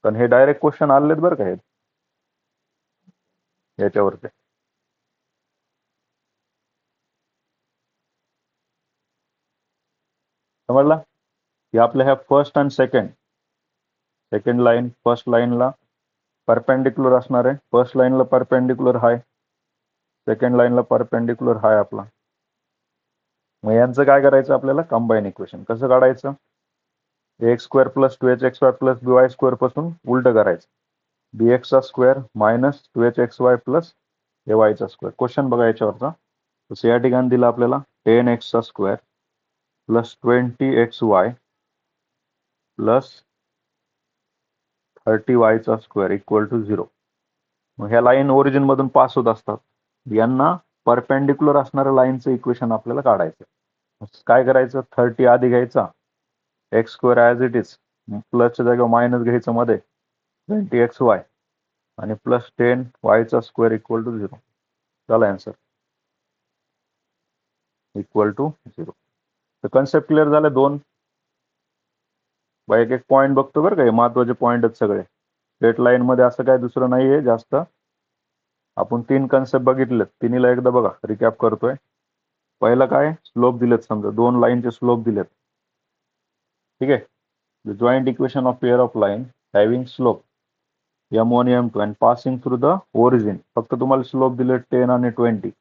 पण हे डायरेक्ट क्वेश्चन आलेत बरं का हे याच्यावरती. समजला की आपल्या ह्या फर्स्ट आणि सेकंड लाईन, फर्स्ट लाईनला परपेंडिक्युलर असणार आहे, फर्स्ट लाईनला परपेंडिक्युलर हाय, सेकंड लाईनला परपेंडिक्युलर हाय आपला. मग यांचं काय करायचं आपल्याला, कंबाईन इक्वेशन कसं काढायचं, x square plus 2hxy plus by square पासून उलट करायचं. bx चा square minus 2hxy plus ay चा स्क्वेअर. क्वेश्चन बघा याच्यावरचा. तसं या ठिकाणी दिलं आपल्याला 10x चा square plus 20xy plus 30y चा स्क्वेअर इक्वल टू 0. मग ह्या लाईन ओरिजिन मधून पास होत असतात, यांना परपेंडिक्युलर असणाऱ्या लाईनचं इक्वेशन आपल्याला काढायचं. काय करायचं, 30 आधी घ्यायचा, X square as it is, प्लसच्या जागेवर मायनस घ्यायचं मध्ये 20xy आणि प्लस 10y चा स्क्वेअर इक्वल टू 0 झाला आन्सर, इक्वल टू 0. तर कन्सेप्ट क्लिअर झाले दोन. एक एक पॉईंट बघतो बरं का, हे महत्वाचे पॉईंट आहेत सगळे. स्ट्रेट लाईन मध्ये असं काय दुसरं नाहीये जास्त. आपण 3 कन्सेप्ट बघितलेत, तिन्हीला एकदा बघा, रिकॅप करतोय. पहिलं काय, स्लोप दिलेत, समजा 2 लाईनचे स्लोप दिलेत, ठीक आहे. The joint equation of pair of line having slope m1 m2 and passing through the origin. फक्त तुम्हाला स्लोप दिले 10 आणि 20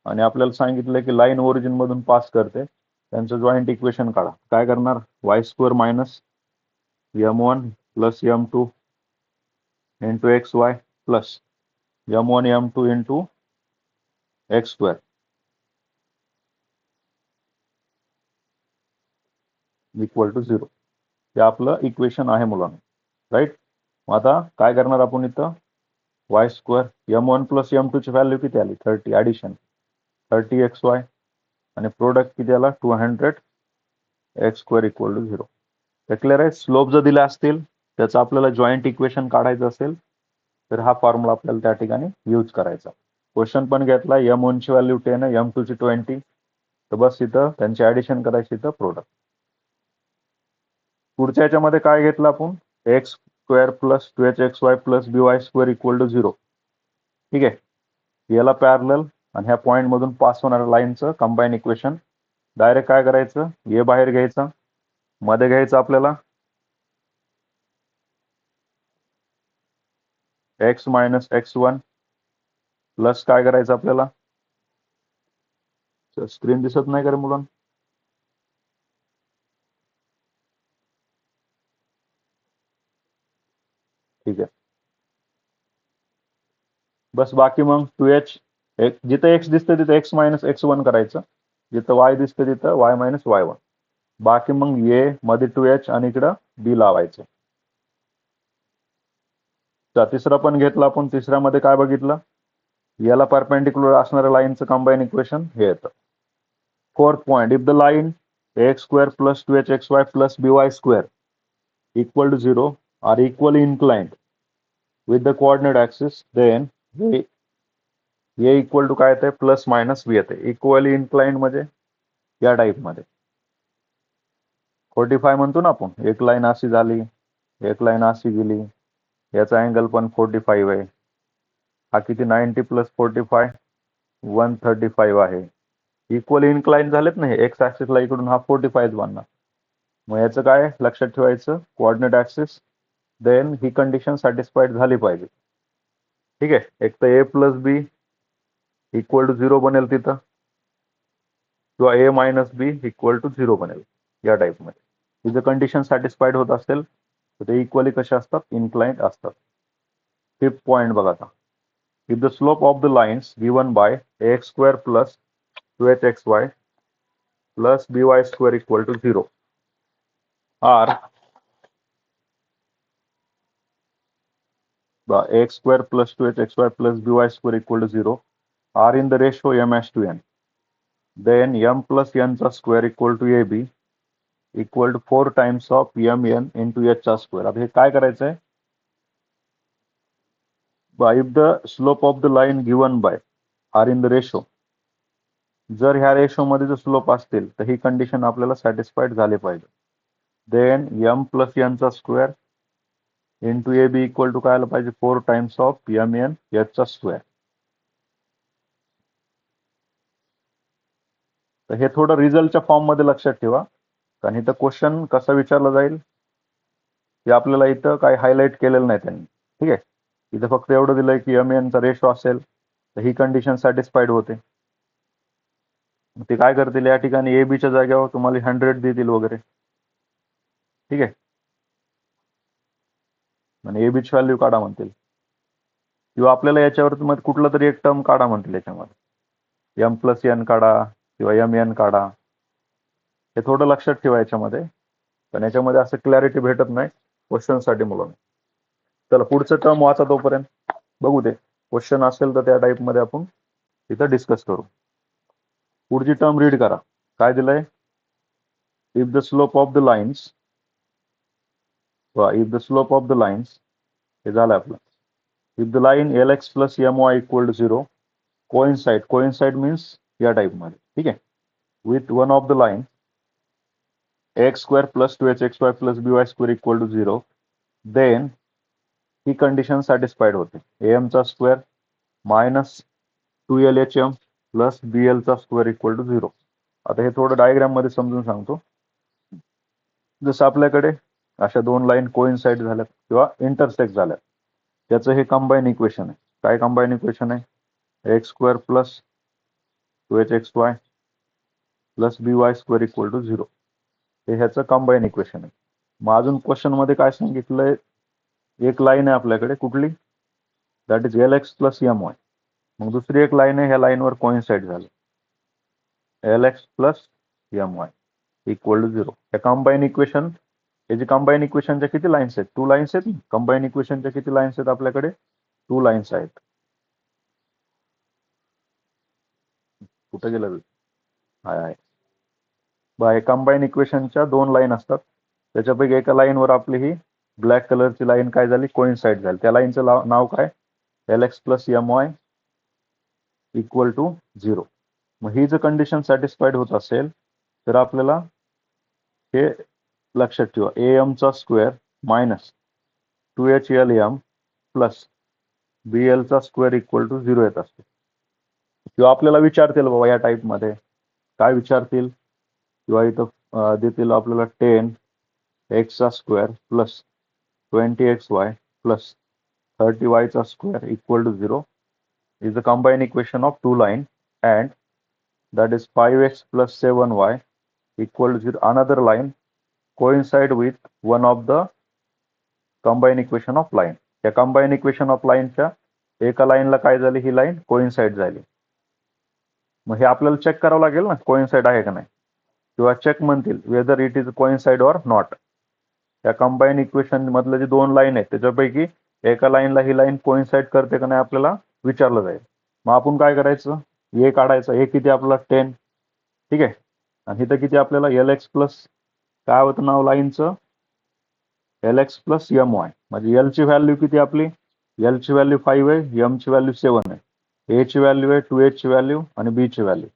आणि आपल्याला सांगितलं की लाईन ओरिजिन मधून पास करते, त्यांचं जॉइंट इक्वेशन काढा. काय करणार, y square minus m1 plus m2 into xy plus m1 m2 into x square equal to 0. हे आपलं इक्वेशन आहे मुलांना, राईट. मग आता काय करणार आपण इथं, y square m1 plus m2 ची व्हॅल्यू किती आली, 30, ॲडिशन 30xy आणि प्रोडक्ट किती आला, 200 x स्क्वेअर इक्वल टू 0. तर क्लिअर आहे. स्लोप जर दिले असतील, त्याचं आपल्याला जॉईंट इक्वेशन काढायचं असेल तर हा फॉर्म्युला आपल्याला त्या ठिकाणी यूज करायचा. क्वेश्चन पण घेतला, m1 ची व्हॅल्यू 10 आहे, m2 ची 20, तर बस इथं त्यांची ऍडिशन करायची, इथं प्रोडक्ट. पुढच्या याच्यामध्ये काय घेतलं आपण, X square plus 2hxy plus by square equal to 0, ठीक आहे. याला पॅरलल आणि ह्या पॉईंट मधून पास होणाऱ्या लाईनचं कंबाईन इक्वेशन. डायरेक्ट काय करायचं, ये बाहेर घ्यायचं, मध्ये घ्यायचं आपल्याला x मायनस x1 प्लस काय करायचं आपल्याला, स्क्रीन दिसत नाही का रे मुलांना, ठीक आहे. बस बाकी मग 2h, जिथं x दिसतं तिथं x मायनस x1 करायचं, जिथं y दिसतं तिथं y मायनस y1. बाकी मग ये मध्ये 2h आणि इकडं b लावायचं. तिसरा पण घेतला आपण, तिसऱ्यामध्ये काय बघितलं, याला परपेंडिक्युलर असणाऱ्या लाईनचं कंबाईन इक्वेशन हे येतं. Fourth point, if the line X square plus 2hxy plus by square equal to 0 are equally inclined with the coordinate axis, then A equal to काय येते प्लस मायनस बी येते. इक्वली इन्क्लाइंड म्हणजे या टाईपमध्ये 45 म्हणतो ना आपण. एक लाईन अशी झाली, एक लाईन अशी गेली, याचा अँगल पण 45 आहे. हा किती 90 प्लस 45 135 आहे. इक्वल इन्क्लाइन झालेत ना हे. एक्स ऍक्सिसला इकडून हा 45 बनणार. मग याचं काय लक्षात ठेवायचं कोऑर्डिनेट ऍक्सिस. देन ही कंडिशन सॅटिस्फाईड झाली पाहिजे. ठीक आहे. एक तर A plus B equal to 0 बनेल तिथं, किंवा A minus B equal to 0 बनेल या टाईपमध्ये. ही जर कंडिशन सॅटिस्फाईड होत असेल तर ते इक्वली कसे असतात इन्क्लाइंड असतात. 5th पॉइंट बघा आता. If the slope of the lines given by ax square plus 2hxy plus by square equal to 0 are ax square plus 2hxy plus by square equal to 0 are in the ratio m(h) to n, then m plus n square equal to ab equal to 4 times of mn into h square. अब हे काय करायचं आहे? if the slope of the line given by are in the ratio, जर ह्या रेशो मध्ये जर स्लोप असतील तर ही कंडिशन आपल्याला सॅटिस्फाईड झाली पाहिजे. Then m plus n square into A B equal to काय आलं पाहिजे 4 times of M N H square. तर हे थोडं रिझल्टच्या फॉर्म मध्ये लक्षात ठेवा, कारण इथं क्वेश्चन कसा विचारला जाईल ते आपल्याला इथं काही हायलाइट केलेलं नाही त्यांनी. ठीक आहे. इथं फक्त एवढं दिलंय की एम एनचा रेशो असेल तर ही कंडिशन सॅटिस्फाईड होते. ते काय करतील या ठिकाणी ए बीच्या जागेवर तुम्हाला 100 देतील वगैरे. ठीक आहे. आणि ए बीची व्हॅल्यू काढा म्हणतील, किंवा आपल्याला याच्यावर मध्ये कुठला तरी एक टर्म काढा म्हणतील याच्यामध्ये. एम प्लस एन काढा किंवा एम एन काढा. हे थोडं लक्षात ठेवा याच्यामध्ये, पण याच्यामध्ये असं क्लॅरिटी भेटत नाही क्वेश्चनसाठी मुलांना. चला पुढचं टर्म वाचा तोपर्यंत बघू दे. क्वेश्चन असेल तर त्या टाईपमध्ये आपण इथं डिस्कस करू. पुढची टर्म रीड करा. काय दिलंय? If the slope of the lines, if the slope of the lines हे झालं आपलं. If the line L X plus M Y equal to 0 coincide means या टाईपमध्ये. ठीक आहे. With one of the line X square plus 2hxy plus by square equal to 0, then ही कंडिशन सॅटिस्फाईड होते. am चा square minus 2lhm plus bl चा स्क्वेअर इक्वल टू 0. आता हे थोडं डायग्राम मध्ये समजून सांगतो. जसं आपल्याकडे अशा दोन लाईन कोइन्साइड झाल्यात किंवा इंटरसेक्ट झाल्यात, त्याचं हे कंबाईन इक्वेशन आहे. काय कंबाईन इक्वेशन आहे? X square plus 2hxy plus by square equal to 0. हे ह्याचं कंबाईन इक्वेशन आहे. मग अजून क्वेश्चन मध्ये काय सांगितलंय? एक लाईन आहे आपल्याकडे कुठली, that is L X plus M Y. मग दुसरी एक लाईन आहे, ह्या लाईनवर कोइन्साइड झालं L X plus M Y equal to 0. हे कंबाईन इक्वेशन, याची कंबाईन इक्वेशनच्या किती लाईन्स आहेत? 2 लाईन्स आहेत. कंबाईन इक्वेशनच्या किती लाईन्स आहेत आपल्याकडे? 2 लाईन्स आहेत. कुठे गेलं? हाय. हे कंबाईन इक्वेशनच्या 2 लाईन असतात. त्याच्यापैकी एका लाईनवर आपली ही ब्लॅक कलरची लाईन काय झाली? कोइन्साइड झाली. त्या लाईनचं नाव काय? L X plus M Y equal to 0. मग ही जर कंडिशन सॅटिस्फाईड होत असेल तर आपल्याला हे लक्षात ठेवा, am चा square minus 2hlm plus bl चा स्क्वेअर इक्वल टू 0 येत असते. किंवा आपल्याला विचारतील बाबा या टाईपमध्ये काय विचारतील, किंवा इथं देतील आपल्याला 10x चा square plus 20xy plus 30y चा square equal to 0 is the combined equation of 2 line, and that is 5x plus 7y equal to 0. Another line coincide with one of the combined equation of line. या combined equation of line च्या एका लाईनला काय झाली? ही लाईन कोइन्साइड झाली. मग हे आपल्याला चेक करावं लागेल ना कोइन्साइड आहे का नाही, किंवा चेक म्हणतील whether it is coincide or not. या कंबाईन इक्वेशन मधलं जे 2 लाईन आहेत त्याच्यापैकी एका लाईनला ही लाईन कोइन्साइड करते का नाही आपल्याला विचारलं जाईल. मग आपण काय करायचं? ए काढायचं. ए किती आपला 10. ठीक आहे. आणि इथं किती आपल्याला एल एक्स प्लस काय होतं नाव लाईनचं? L X plus M Y. म्हणजे एल ची व्हॅल्यू किती आपली? एल ची व्हॅल्यू 5 आहे, एम ची व्हॅल्यू 7 आहे. ए ची व्हॅल्यू आहे, 2h ची व्हॅल्यू आणि बी ची व्हॅल्यू,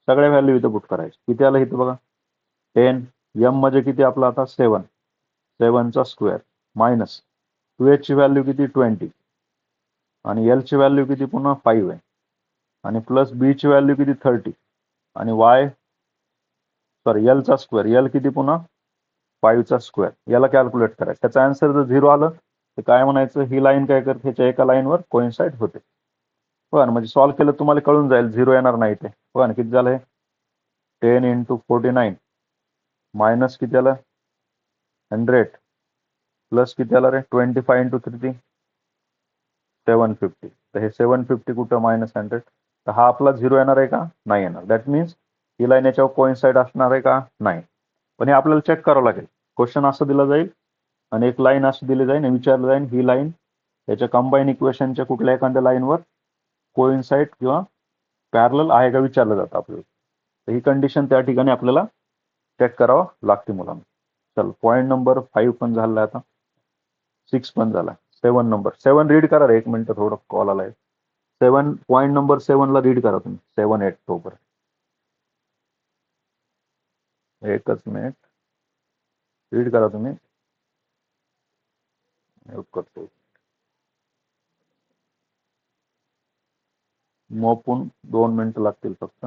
सगळ्या व्हॅल्यू इथं पुट करायची. किती आलं इथं बघा 10, एम म्हणजे किती आपला आता 7, 7चा स्क्वेअर मायनस 2h ची व्हॅल्यू किती 20 आणि एल ची व्हॅल्यू किती पुन्हा 5 आहे आणि प्लस बी ची व्हॅल्यू किती 30 आणि वाय सॉरी एल चा स्क्वेअर, एल किती पुन्हा 5 चा स्क्वेअर, याला कॅल्क्युलेट करायचं. त्याचा आन्सर जर 0 आलं तर काय म्हणायचं, ही लाईन काय करते ह्याच्या एका लाईनवर कोइन्साइड होते. बघा ना, म्हणजे सॉल्व्ह केलं तुम्हाला कळून जाईल 0 येणार नाही ते. बघा ना किती झालंय 10 × 49 मायनस किती आलं 100 प्लस किती आलं रे 25 × 3 750. तर हे 750 कुठं -100, तर हा आपला 0 येणार आहे का, नाही येणार. दॅट मीन्स ही लाईन याच्यावर कोइन्साइड असणार आहे का, नाही. पण हे आपल्याला चेक करावं लागेल. क्वेश्चन असं दिला जाईल आणि एक लाईन अशी दिली जाईल आणि विचारलं जाईल ही लाईन याच्या कंबाईन इक्वेशनच्या कुठल्या एखाद्या लाईनवर कोइन्साइड किंवा पॅरलल आहे का विचारलं जातं आपल्याला. तर ही कंडिशन त्या ठिकाणी आपल्याला चेक करावं लागते मुलांना. चल पॉईंट नंबर 5 पण झाला, आता 6 पण झाला. 7 नंबर 7 रीड करा रे, 1 मिनिट थोडं कॉल आलाय. 7 पॉईंट नंबर 7 ला रीड करा तुम्ही, 7, 8 तोपर्यंत. एकच मिनिट रीड करा तुम्ही. करतो मोपून 2 मिनिटं लागतील फक्त.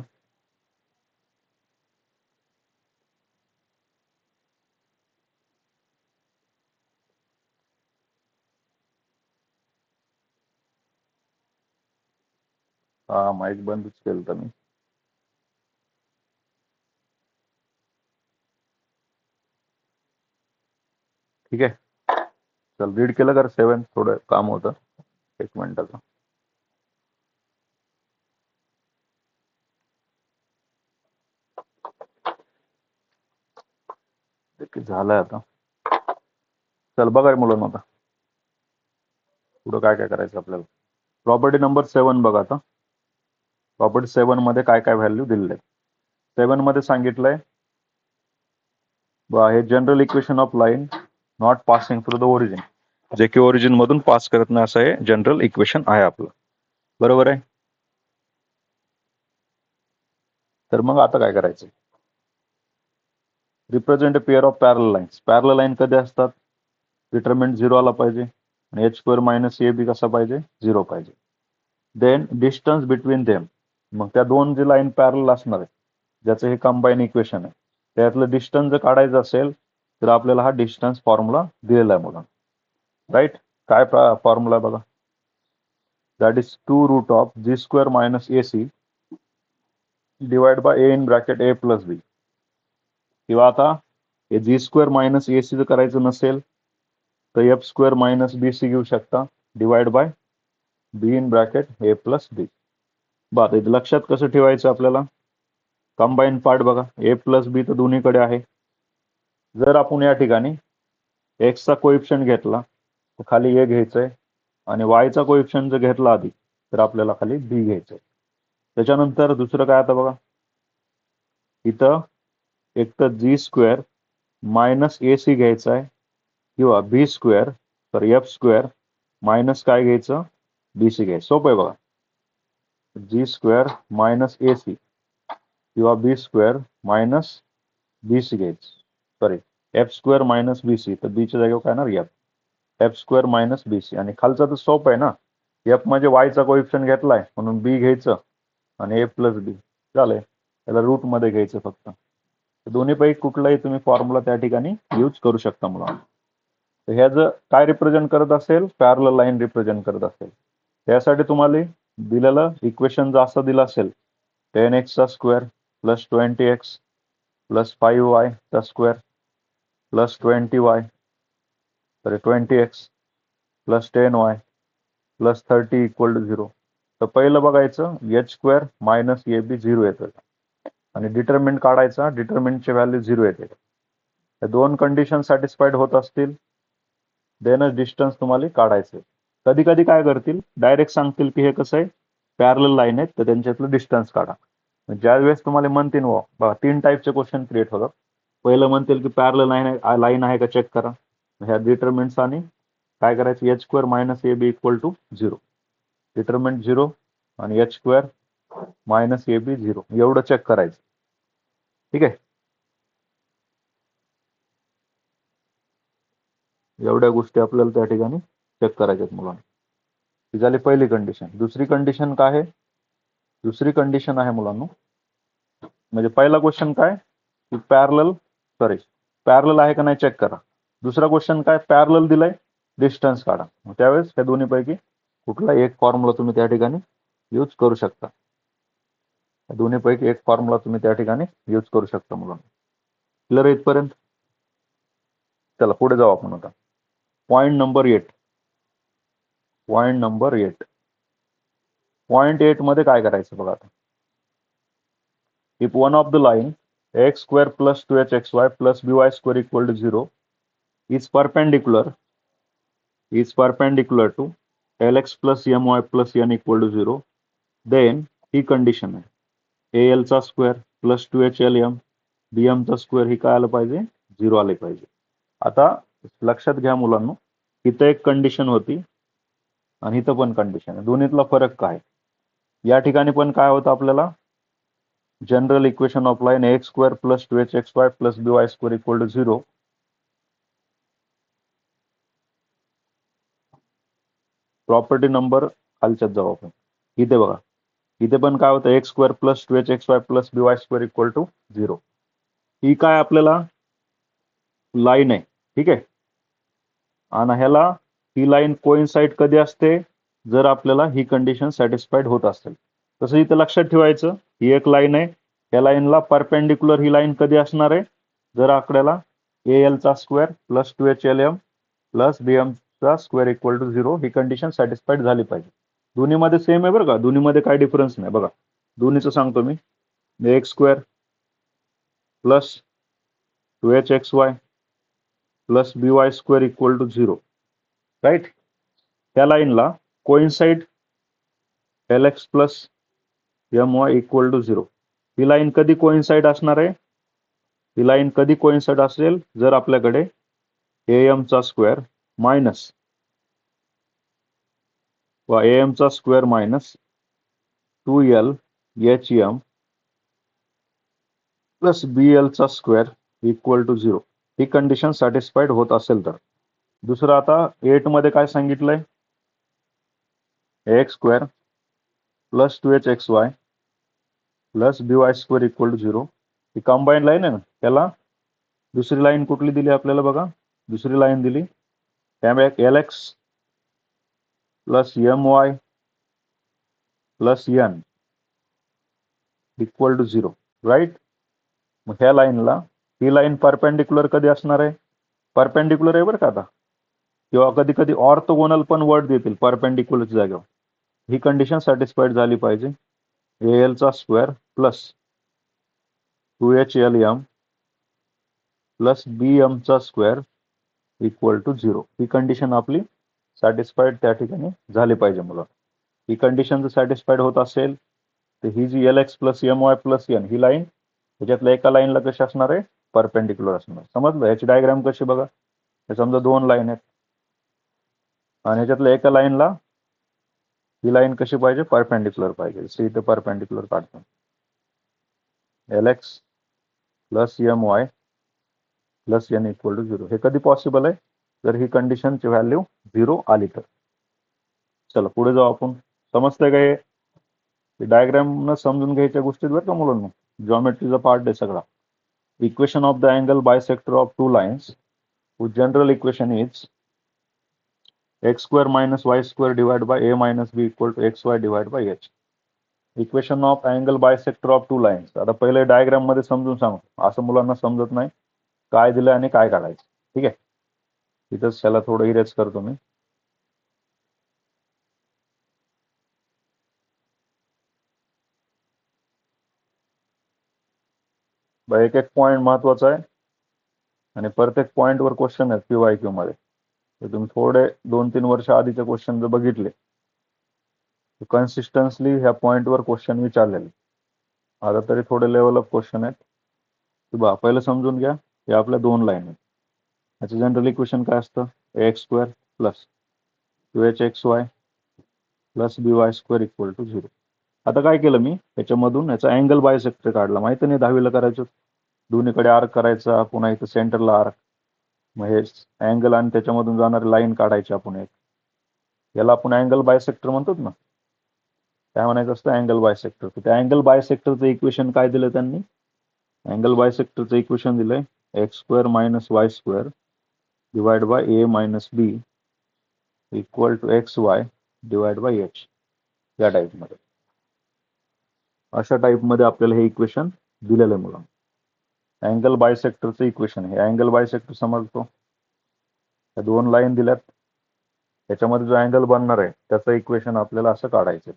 हा माईक बंदच केलं तर मी. ठीक आहे, चल रीड केलं कर 7. थोडं काम होतं 1 मिनिटाचं. झालंय आता. चल बघा मुलांना आता पुढं काय काय करायचं आपल्याला. प्रॉपर्टी नंबर 7 बघा आता. प्रॉपर्टी 7 मध्ये काय काय व्हॅल्यू दिलेले. 7 मध्ये सांगितलंय हे general equation of line not passing through the origin, जे की ओरिजिन मधून पास करत नाही असं हे जनरल इक्वेशन आहे आपलं, बरोबर आहे. तर मग आता काय करायचं, रिप्रेझेंट अ पेअर ऑफ पॅरल लाईन्स. पॅरल लाईन कधी असतात, डिटरमिनंट 0 आला पाहिजे आणि h² - ab कसा पाहिजे 0 पाहिजे. देन डिस्टन्स बिटवीन देम, मग त्या दोन जे लाईन पॅरल असणार आहे ज्याचं हे कंबाईन इक्वेशन आहे त्यातलं डिस्टन्स जर काढायचं असेल तर आपल्याला हा डिस्टन्स फॉर्म्युला दिलेला आहे मुलांना, राईट. काय फॉर्म्युला बघा, that is 2√g² - ac divide by a in bracket a + b. किंवा आता हे g² - ac जर करायचं नसेल तर f² - bc घेऊ शकता divide by b in bracket a + b. बघा इथं लक्षात कसं ठेवायचं आपल्याला, कंबाईन पार्ट बघा a + b तर दोन्हीकडे आहे. जर आपण या ठिकाणी x चा कोएफिशियंट घेतला तर खाली a घ्यायचंय आणि y चा कोएफिशियंट जर घेतला आधी तर आपल्याला खाली b घ्यायचंय. त्याच्यानंतर दुसरं काय, आता बघा इथं एक तर g² - ac घ्यायचा आहे किंवा b² तर f² मायनस काय घ्यायचं bc घ्यायचं. सोपं आहे बघा, g² - ac किंवा b² - bc घ्यायचं. सॉरी f² - bc, तर b च्या जागेवर काय येणार f² - bc. आणि खालचा तर सोप आहे ना, f म्हणजे y चा कोएफिशियंट घेतलाय म्हणून b घ्यायचं आणि a + b झालंय. त्याला रूट मध्ये घ्यायचं फक्त. दोन्हीपैकी कुठलाही तुम्ही फॉर्म्युला त्या ठिकाणी यूज करू शकता मुलांना. तर ह्या जर काय रिप्रेझेंट करत असेल, पॅरलल लाईन रिप्रेझेंट करत असेल, त्यासाठी तुम्हाला दिलेलं इक्वेशन जर असं दिलं असेल 10x² + 20x + 5y² + 20y sorry 20x + 10y + 30 = 0, तर पहिलं बघायचं h² - ab 0 येतं आणि डिटरमिनंट काढायचा, डिटरमिनंटची व्हॅल्यू 0 येते. या दोन कंडिशन सॅटिस्फाईड होत असतील देनच डिस्टन्स तुम्हाला काढायचं. कधी कधी काय करतील, डायरेक्ट सांगतील की हे कसं आहे पॅरलल लाईन आहेत तर त्यांच्यातलं डिस्टन्स काढा. ज्या वेळेस तुम्हाला म्हणतील बघा 3 टाईपचे क्वेश्चन क्रिएट होतात. पहिलं म्हणतील की पॅरलल लाईन आहे का चेक करा, ह्या डिटरमिनंट्स आणि काय करायचं h² - ab = 0, डिटरमिनंट 0 आणि H square minus A B 0 एवढं चेक करायचं. ठीक आहे, एवढ्या गोष्टी आपल्याला त्या ठिकाणी चेक करायच्यात मुलांना. ही झाली पहिली कंडिशन. दुसरी कंडिशन काय आहे? दुसरी कंडिशन आहे मुलांना, म्हणजे पहिला क्वेश्चन काय की पॅरलल आहे का नाही चेक करा. दुसरा क्वेश्चन काय, पॅरलल दिलाय, डिस्टन्स काढा. त्यावेळेस ह्या दोन्हीपैकी कुठला एक फॉर्म्युला तुम्ही त्या ठिकाणी यूज करू शकता. दोन्हीपैकी एक फॉर्म्युला तुम्ही त्या ठिकाणी यूज करू शकता मुलांना. क्लिअर आहे इथपर्यंत? चला पुढे जाऊ आपण आता. Point number 8. पॉइंट 8 मध्ये काय करायचं बघा आता. If one of the line X square plus 2hxy plus by square equal to 0 is perpendicular to lx plus my plus n equal to 0, then he condition आहे al चा स्क्वेअर प्लस 2hlm bm चा स्क्वेअर ही काय आलं पाहिजे, 0 आले पाहिजे. आता लक्षात घ्या मुलांनो, इथं एक कंडिशन होती आणि इथं पण कंडिशन आहे. दोन्हीतला फरक काय? या ठिकाणी पण काय होतं आपल्याला, general equation of line X square plus 2hxy plus by square equal to 0. Property number खालच्यात जाऊ आपण. इथे बघा, इथे पण काय होतं, X square plus 2hxy plus by square equal to 0. ही काय आपल्याला लाईन आहे. ठीक आहे, आणि ह्याला ही लाईन कोइन्साइड कधी असते, जर आपल्याला ही कंडिशन सॅटिस्फाईड होत असेल. तसं इथं लक्षात ठेवायचं, ही एक लाईन आहे, या लाईनला परपेंडिक्युलर ही लाईन कधी असणार आहे, जर आकड्याला al चा square plus 2hlm plus bm चा स्क्वेअर इक्वल टू 0 ही कंडिशन सॅटिस्फाईड झाली पाहिजे. दोन्हीमध्ये सेम आहे बरं का, दोन्हीमध्ये काही डिफरन्स नाही. बघा दोन्हीचं सांगतो मी. X square plus 2hxy plus by square equal to 0, right. त्या लाईनला coincide lx plus my equal to 0. ही लाईन कधी कोइन्साइड असणार आहे, ही लाईन कधी कोइन्साइड असेल, जर आपल्याकडे am चा स्क्वेअर मायनस व am चा square minus 2l hm plus bl चा स्क्वेअर इक्वल टू 0 ही कंडिशन सॅटिस्फाईड होत असेल तर. दुसरं आता 8 मध्ये काय सांगितलंय, X square plus 2hxy plus by square equal to 0 ही कंबाईंड लाईन आहे ना. त्याला दुसरी लाईन कुठली दिली आपल्याला बघा, दुसरी लाईन दिली त्यामुळे lx plus my plus n equal to 0, right. मग ह्या लाईनला ही लाईन परपेंडिक्युलर कधी असणार आहे, परपेंडिक्युलर आहे बरं का आता, किंवा कधी कधी ऑर्थोगोनल पण वर्ड देतील परपेंडिक्युलरच्या जागेवर. ही कंडिशन सॅटिस्फाईड झाली पाहिजे. al चा square plus 2hlm plus bm चा स्क्वेअर इक्वल टू 0 ही कंडिशन आपली सॅटिस्फाईड त्या ठिकाणी झाली पाहिजे मुलं. ही कंडिशन जर सॅटिस्फाईड होत असेल तर ही जी lx plus my plus n he line त्याच्यातल्या एका लाईनला कशी असणार आहे, परपेंडिक्युलर असणार. समजलं? याची डायग्राम कशी बघा, हे समजा दोन लाईन आहेत आणि ह्याच्यातल्या एका लाईनला ही लाईन कशी पाहिजे, परपेंडिक्युलर पाहिजे. सी इथे परपेंडिक्युलर काढतो, lx plus my plus n equal to 0. हे कधी पॉसिबल आहे, जर ही कंडिशनची व्हॅल्यू 0 आली तर. चला पुढे जाऊ आपण. समजतंय का हे? डायग्राम न समजून घ्यायच्या गोष्टीत बरं का मुलांना, जॉमेट्रीचा पार्ट आहे सगळा. Equation of the angle bisector of two lines whose general equation is x square minus y square divided by a minus b equal to xy divided by h. Equation of angle bisector of two lines. आता पहिले डायग्राम मध्ये समजून सांगतो, असं मुलांना समजत नाही काय दिलं आणि काय काढायचं. ठीक आहे, इथंच त्याला थोडं इरेज करतो मी. एक एक पॉईंट महत्वाचा आहे आणि प्रत्येक पॉईंटवर क्वेश्चन आहेत PYQ मध्ये. तर तुम्ही थोडे 2-3 वर्ष आधीचे क्वेश्चन जर बघितले तर कन्सिस्टन्सली ह्या पॉईंटवर क्वेश्चन विचारलेले. आता तरी थोडे लेवल ऑफ क्वेश्चन आहेत. बघा पहिलं समजून घ्या, हे आपल्या दोन लाईन आहेत. याचं जनरल इक्वेशन काय असतं, x square plus 2hxy plus by square equal to 0. आता काय केलं मी याच्यामधून याचा अँगल बायसेक्टर काढला. माहिती नाही 10वीला करायचं, दोन्हीकडे आर्क करायचा, पुन्हा इथं सेंटरला आर्क, मग हे अँगल आणि त्याच्यामधून जाणारी लाईन काढायची आपण एक, याला आपण अँगल बायसेक्टर म्हणतो ना. काय म्हणायचं असतं अँगल बायसेक्टर. तर त्या अँगल बायसेक्टरचं इक्वेशन काय दिलं त्यांनी, अँगल बायसेक्टरचं इक्वेशन दिलंय x² - y² divide by a - b equal to xy divide by h. या टाईपमध्ये, अशा टाईपमध्ये आपल्याला हे इक्वेशन दिलेलं आहे मुलांना. अँगल बायसेक्टरचं इक्वेशन, हे अँगल बायसेक्टर समजतो. या दोन लाईन दिल्यात, त्याच्यामध्ये जो अँगल बनणार आहे त्याचं इक्वेशन आपल्याला असं काढायचं.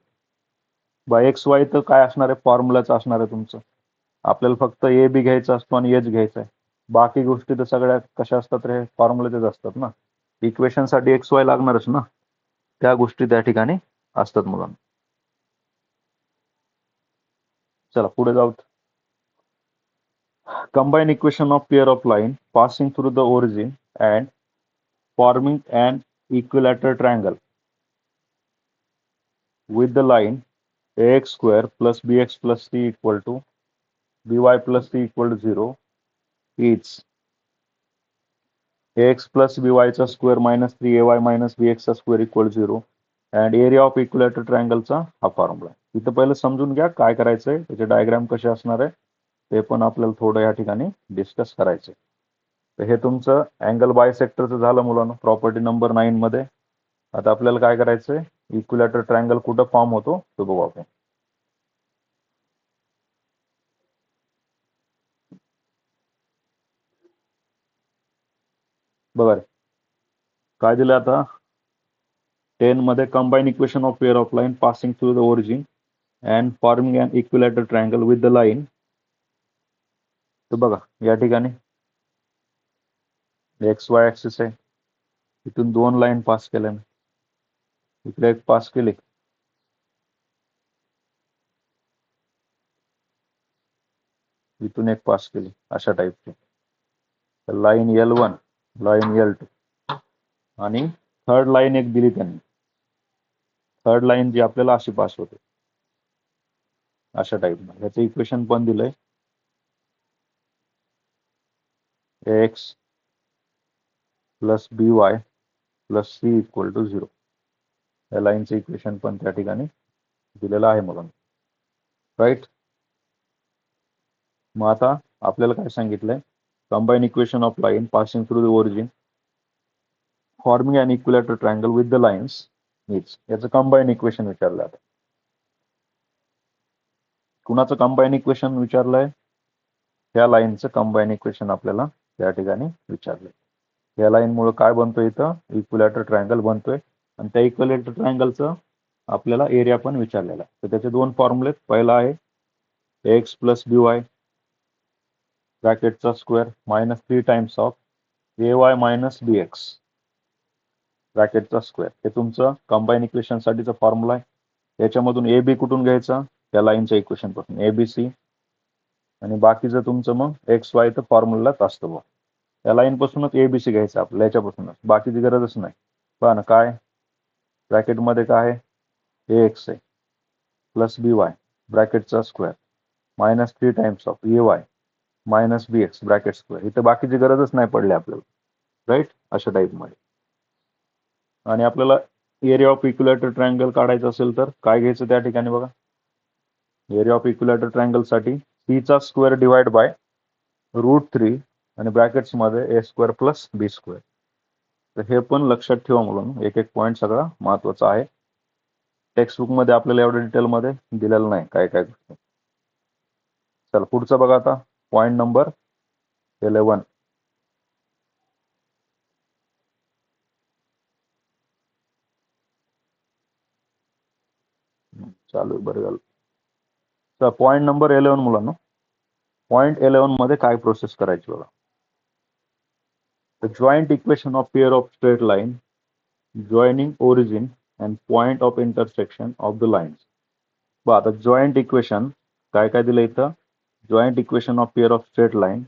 बाय एक्स वाय तर काय असणार आहे, फॉर्म्युलाच असणार आहे तुमचं. आपल्याला फक्त ए बी घ्यायचा असतो आणि एच घ्यायचा आहे. बाकी गोष्टी तर सगळ्या कशा असतात रे, फॉर्म्युलेचेच असतात ना. इक्वेशनसाठी एक्स वाय लागणारच ना, त्या गोष्टी त्या ठिकाणी असतात मुलांना. चला पुढे जाऊ. Combine equation of pair of line passing through the origin and forming an equilateral triangle with the line ax² plus bx plus c equal to by plus c equal to 0 is ax plus by चा square minus 3ay minus bx चा square equal to 0 and area of equilateral triangle चा हा फॉर्म्युला. इथं पहिलं समजून घ्या काय करायचंय, त्याचे डायग्राम कसे असणार आहे ते पण आपल्याला थोडं या ठिकाणी डिस्कस करायचंय. तर हे तुमचं अँगल बायसेक्टरचं झालं मुलांना, प्रॉपर्टी नंबर 9 मध्ये. आता आपल्याला काय करायचंय, इक्विलॅटरल ट्रायंगल कुठं फॉर्म होतो तो बघू आपण. बघा काय दिलं आता 10 मध्ये, combine equation of pair of line passing through the origin and forming an equilateral triangle with the line. तर बघा या ठिकाणी एक्स वाय ऍक्सिस आहे, इथून दोन लाईन पास केल्या, इकडे एक पास केली, इथून एक पास केली, अशा टाईपची लाईन L1, लाईन L2 आणि थर्ड लाईन एक दिली त्यांनी. थर्ड लाईन जी आपल्याला अशी पास होते अशा टाईप मध्ये. ह्याचं इक्वेशन पण दिलंय X plus B Y plus C equal to 0. या लाईनचं इक्वेशन पण त्या ठिकाणी दिलेलं आहे मुलांना, राईट. मग आता आपल्याला काय सांगितलंय, combine equation of line passing through the origin forming an equilateral triangle with the lines means, याचं कंबाईन इक्वेशन विचारलं. आता कुणाचं कंबाईन इक्वेशन विचारलंय, या लाईनचं कंबाईन इक्वेशन आपल्याला त्या ठिकाणी विचारलंय. या लाईन मुळे काय बनतोय, इथं इक्विलॅटरल ट्रायंगल बनतोय आणि त्या इक्विलॅटरल ट्रायंगलचं आपल्याला एरिया पण विचारलेला आहे. तर त्याचे दोन फॉर्म्युले, पहिला आहे एक्स प्लस बी वाय ब्रॅकेटचा square minus 3 times of A Y minus B X ब्रॅकेटचा स्क्वेअर. हे तुमचं कंबाईन इक्वेशन साठीचा फॉर्म्युला आहे. याच्यामधून ए बी कुठून घ्यायचा, त्या लाईनच्या इक्वेशन पासून ए बी सी, आणि बाकीचं तुमचं मग एक्स वाय तर फॉर्म्युलाच असतं बघ. या लाईन पासूनच एबीसी घ्यायचं आपल्याला, याच्यापासूनच, बाकीची गरजच नाही. पहा ना काय ब्रॅकेटमध्ये काय आहे, ए एक्स आहे प्लस बी वाय ब्रॅकेटचा square minus 3 times of A Y minus B X bracket square. इथं बाकीची गरजच नाही पडली आपल्याला, राईट, अशा टाईपमध्ये. आणि आपल्याला एरिया ऑफ इक्विलॅटरल ट्रायंगल काढायचं असेल तर काय घ्यायचं त्या ठिकाणी बघा. एरिया ऑफ इक्विलॅटरल ट्रायंगल साठी सी चा स्क्वेअर डिवाइड बाय √3 आणि ब्रॅकेट्स मध्ये ए स्क्वेअर प्लस बी स्क्वेअर. तर हे पण लक्षात ठेवा मुलांनो, एक एक पॉईंट सगळा महत्वाचा आहे. टेक्स्टबुक मध्ये आपल्याला एवढ्या डिटेलमध्ये दिलेलं नाही काय काय गोष्टी. चला पुढचं बघा आता, पॉईंट नंबर 11. चालू बरं झालं. तर पॉईंट नंबर 11 मुलांनो, पॉईंट 11 मध्ये काय प्रोसेस करायची बघा. The joint equation of pair of straight line joining origin and point of intersection of the lines. बघा आता जॉईंट इक्वेशन काय काय दिलं इथं, joint equation of pair of straight line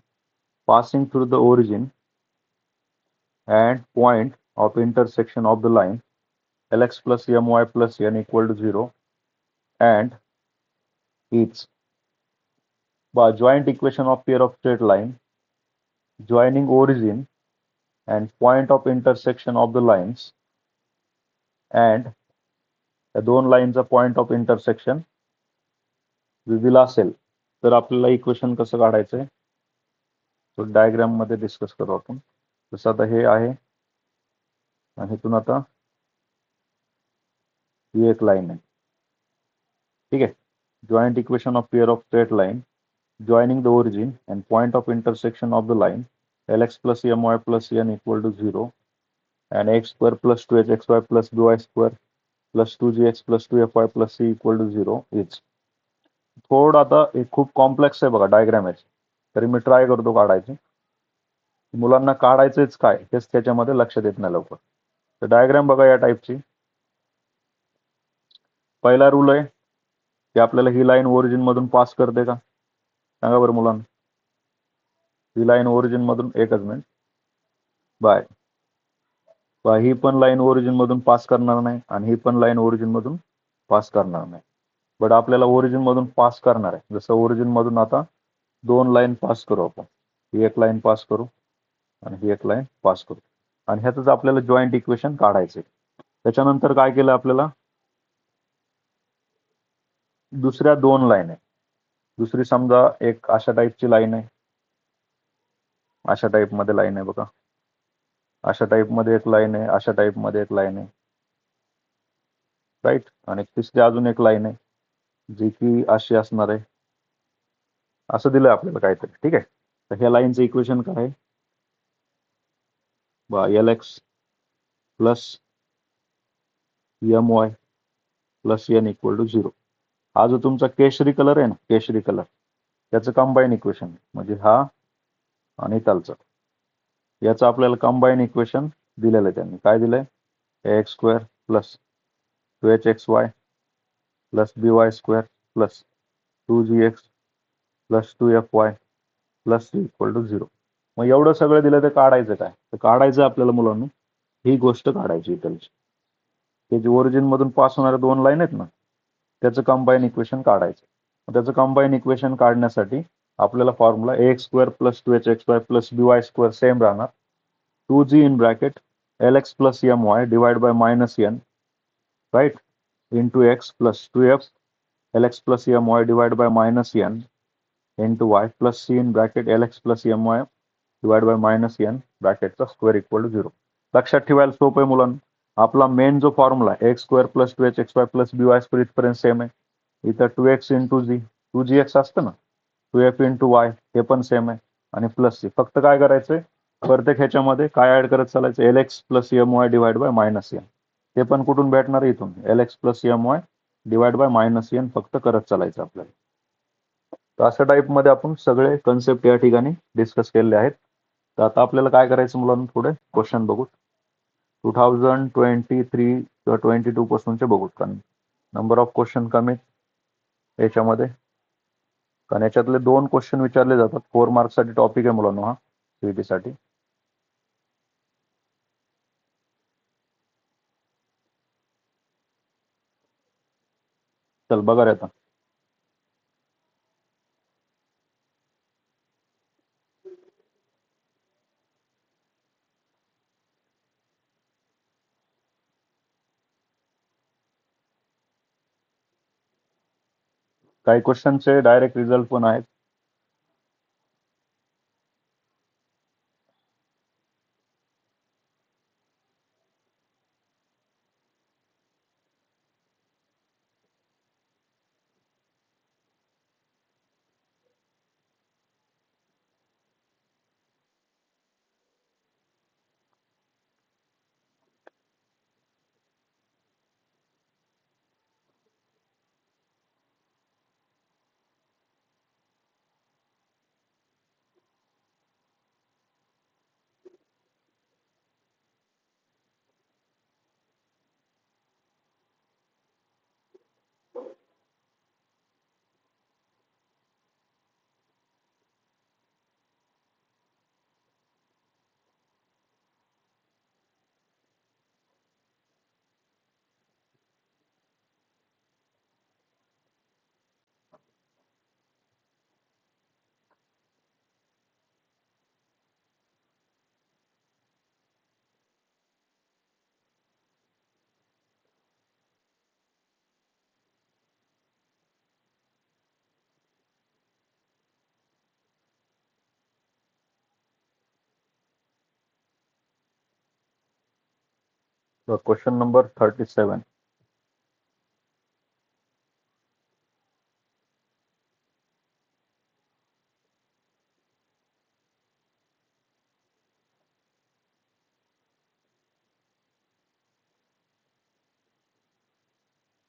passing through the origin and point of intersection of the line lx plus my plus n equal to 0 and is by joint equation of pair of straight line joining origin and point of intersection of the lines and या दोन लाईनचा पॉइंट ऑफ इंटरसेक्शन दिला असेल तर आपल्याला इक्वेशन कसं काढायचंय तो डायग्राम मध्ये डिस्कस करू आपण. जसं आता हे आहे आणि इथून आता ही एक लाईन आहे. ठीक आहे. Joint equation of pair of straight line joining the origin and point of intersection of the line lx plus my plus n equal to 0 and x square plus 2hxy plus by square plus 2gx plus 2fy plus c equal to 0 is. थोडं आता एक खूप कॉम्प्लेक्स आहे बघा डायग्राम आहे, तरी मी ट्राय करतो काढायची. मुलांना काढायचंच काय हेच त्याच्यामध्ये लक्षात येत नाही लवकर. तर डायग्राम बघा या टाईपची. पहिला रूल आहे की आपल्याला ही लाईन ओरिजिन मधून पास करते का, सांगा बरं मुलांना. ही लाईन ओरिजिन मधून, एकच मिनिट, बाय ही पण लाईन ओरिजिन मधून पास करणार नाही आणि ही पण लाईन ओरिजिन मधून पास करणार नाही. बट आपल्याला ओरिजिन मधून पास करणार आहे. जसं ओरिजिन मधून आता दोन लाईन पास करू आपण. ही एक लाईन पास करू आणि ही एक लाईन पास करू आणि ह्याच आपल्याला जॉईंट इक्वेशन काढायचे. त्याच्यानंतर काय केलं आपल्याला, दुसऱ्या दोन लाईन आहे. दुसरी समजा एक अशा टाईपची लाईन आहे, अशा टाईप मध्ये लाईन आहे बघा, अशा टाईप मध्ये एक लाईन आहे, अशा टाईप मध्ये एक लाईन आहे, राईट. आणि तिसरी अजून एक लाईन आहे जी की अशी असणार आहे. असं दिलंय आपल्याला काहीतरी. ठीक आहे. तर ह्या लाईनचं इक्वेशन काय आहे, L X plus M Y plus N equal to 0. हा जो तुमचा केशरी कलर आहे ना, केशरी कलर, त्याचं कंबाईन इक्वेशन म्हणजे हा आणि त्याचं, याचं आपल्याला कंबाईन इक्वेशन दिलेलं आहे. त्यांनी काय दिलंय, X square plus 2hxy plus by square plus 2gx plus 2fy plus equal to 0. मग एवढं सगळं दिलं तर काढायचं काय, तर काढायचं आपल्याला मुलांना ही गोष्ट काढायची इथलची. हे जे ओरिजिन मधून पास होणाऱ्या दोन लाईन आहेत ना, त्याचं कंबाईन इक्वेशन काढायचं. त्याचं कंबाईन इक्वेशन काढण्यासाठी आपल्याला formula X square plus 2hxy plus by square same राहणार. 2g in bracket lx plus my divide by minus n, right, into X plus 2f lx plus my divide by minus n into y plus c in bracket lx plus my divide by minus n ब्रॅकेटचा स्क्वेअर इक्वल टू 0. लक्षात ठेवायला सोपं आहे मुलांना. आपला मेन जो फॉर्म्युला आहे X square plus 2hxy plus by square इथपर्यंत सेम आहे. इथं 2x इंटू जी 2gx असतं ना, 2f इंटू वाय हे पण सेम आहे आणि प्लस सी. फक्त काय करायचंय, प्रत्येक ह्याच्यामध्ये काय ऍड करत चालायचं, lx plus my divide by minus n. ते पण कुठून भेटणार, इथून lx plus my divide by minus n फक्त करत चालायचं आपल्याला. तर अशा टाईप मध्ये आपण सगळे कन्सेप्ट या ठिकाणी डिस्कस केलेले आहेत. तर आता आपल्याला काय करायचं मुलांना, थोडे क्वेश्चन बघू. 2023 किंवा 22 पासूनचे बघू, कारण नंबर ऑफ क्वेश्चन कमी याच्यामध्ये. कारण याच्यातले 2 क्वेश्चन विचारले जातात. 4 मार्क्स साठी टॉपिक आहे मुलांना हा, सीईटी साठी. चल बघा रे आता. काही क्वेश्चनचे डायरेक्ट रिझल्ट पण आहेत. Question number 37.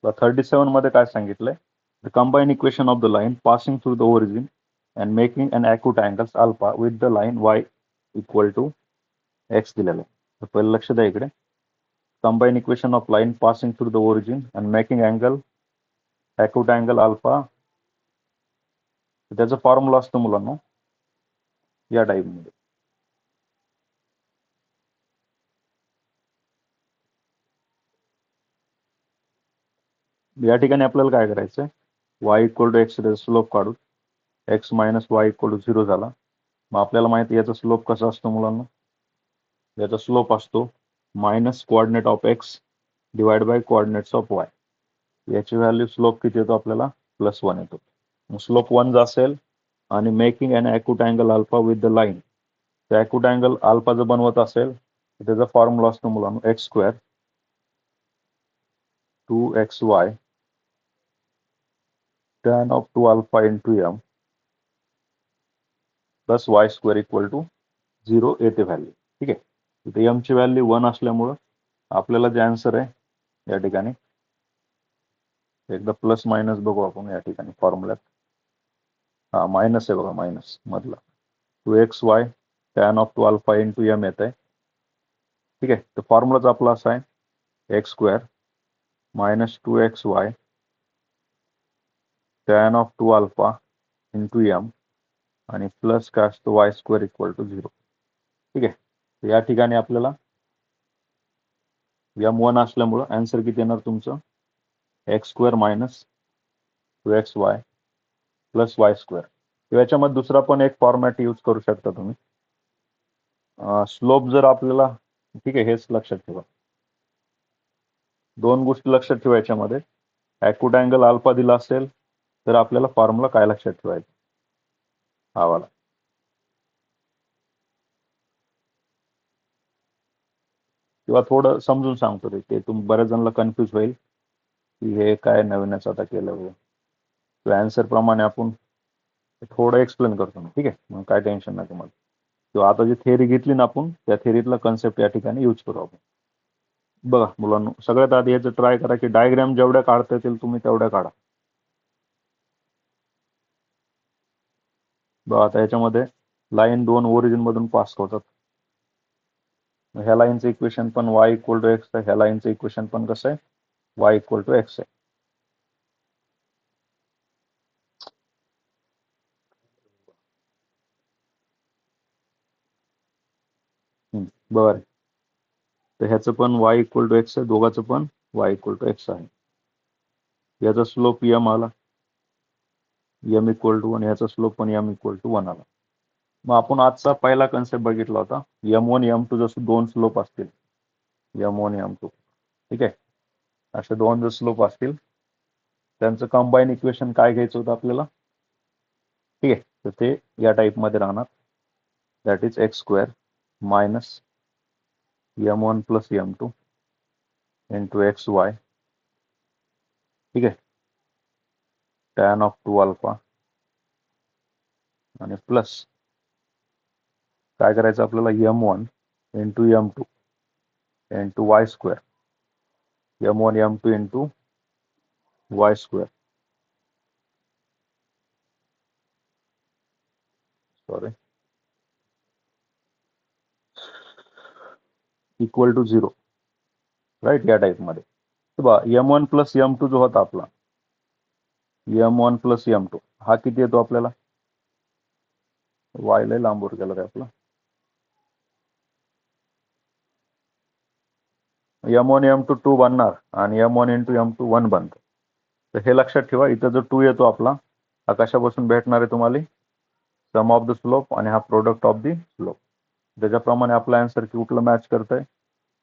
The 37 मध्ये काय सांगितलंय? The combined equation of the line passing through the origin and making an acute angles alpha with the line y equal to x दिलेलं आहे. तर पहिलं लक्ष द्या इकडे. Combined equation of line passing through the origin and making acute angle alpha. त्याचा फॉर्म्युला असतो मुलांना या टाइप मध्ये. या ठिकाणी आपल्याला काय करायचंय? y equal to X slope काढू. x minus Y equal to 0 झाला. मग आपल्याला माहिती याचा स्लोप कसा असतो मुलांना? याचा स्लोप असतो minus coordinate of x divide by coordinates of y. याची व्हॅल्यू स्लोप किती येतो आपल्याला? +1 येतो. स्लोप 1 असेल आणि making an acute angle alpha with the line. तर ॲक्यूट अँगल अल्फा जर बनवत असेल तर त्याचा फॉर्म्युला असतो मुलांना x² 2xy tan of 2 alpha into m plus y² equal to 0 येते व्हॅल्यू. ठीक आहे. इथे m ची व्हॅल्यू 1 असल्यामुळं आपल्याला जे आन्सर आहे या ठिकाणी एकदा प्लस मायनस बघू आपण या ठिकाणी फॉर्म्युल्यात. हा मायनस आहे बघा, मायनस मधला 2xy tan of 2 alpha into m येत आहे. ठीक आहे. तर फॉर्म्युलाच आपला असा आहे x² minus 2xy tan of 2 alpha into m आणि प्लस काय असतो y² इक्वल टू 0. ठीक आहे. या ठिकाणी आपल्याला m1 असल्यामुळं आन्सर किती येणार तुमचं? x² minus 2xy plus y². याच्यामध्ये दुसरा पण एक फॉर्मॅट यूज करू शकता तुम्ही. स्लोप जर आपल्याला, ठीक आहे, हेच लक्षात ठेवा. दोन गोष्टी लक्षात ठेवायच्या मध्ये. ॲक्यूट अँगल अल्फा दिला असेल तर आपल्याला फॉर्म्युला काय लक्षात ठेवायचा? हा वाला. किंवा थोडं समजून सांगतो ते तुम्ही बऱ्याच जणांना कन्फ्यूज होईल की हे काय नवीनच आता केलं. तो आन्सर प्रमाणे आपण थोडं एक्सप्लेन करतो. ठीक आहे. मग काय टेन्शन नाही तुम्हाला. किंवा आता जी थेअरी घेतली ना आपण, त्या थेअरीतला कन्सेप्ट या ठिकाणी यूज करू आपण. बघा मुलांना, सगळ्यात आधी याचं ट्राय करा की डायग्राम जेवढ्या काढता येतील तुम्ही तेवढ्या काढा. बघा आता याच्यामध्ये लाईन 2 ओरिजिन मधून पास होतात. ह्या लाईनचं इक्वेशन पण y इक्वल टू एक्स आहे. ह्या लाईनचं इक्वेशन पण कसं आहे? y इक्वल टू एक्स आहे. बरं. तर ह्याचं पण y इक्वल टू एक्स आहे. दोघांचं पण y इक्वल टू एक्स आहे. याचा स्लोप m आला, m इक्वल टू 1. याचा स्लोप पण m इक्वल टू 1 आला. मग आपण आजचा पहिला कन्सेप्ट बघितला होता m1 m2 जसं दोन स्लोप असतील m1 m2. ठीक आहे. असे दोन जर स्लोप असतील त्यांचं कंबाईन इक्वेशन काय घ्यायचं होतं आपल्याला? ठीक आहे. तर ते या टाइप मध्ये राहणार. That is x² minus m1 plus m2 into xy. ठीक आहे. tan ऑफ 2 अल्फा आणि प्लस काय करायचं आपल्याला? m1 into m2 into y². m1 m2 into y². Sorry, equal to 0. Right. या टाइप मध्ये m1 प्लस m2 जो होता आपला m1 प्लस m2 हा किती येतो आपल्याला? y लय लांबवर गेला रे आपला. m1 m2 2 बनणार आणि m1 इंटू m2 1 बनतं. तर हे लक्षात ठेवा. इथं जो 2 येतो आपला हा कशापासून भेटणार आहे तुम्हाला? सम ऑफ द स्लोप आणि हा प्रोडक्ट ऑफ द स्लोप. त्याच्याप्रमाणे आपला आन्सर कुठलं मॅच करतंय?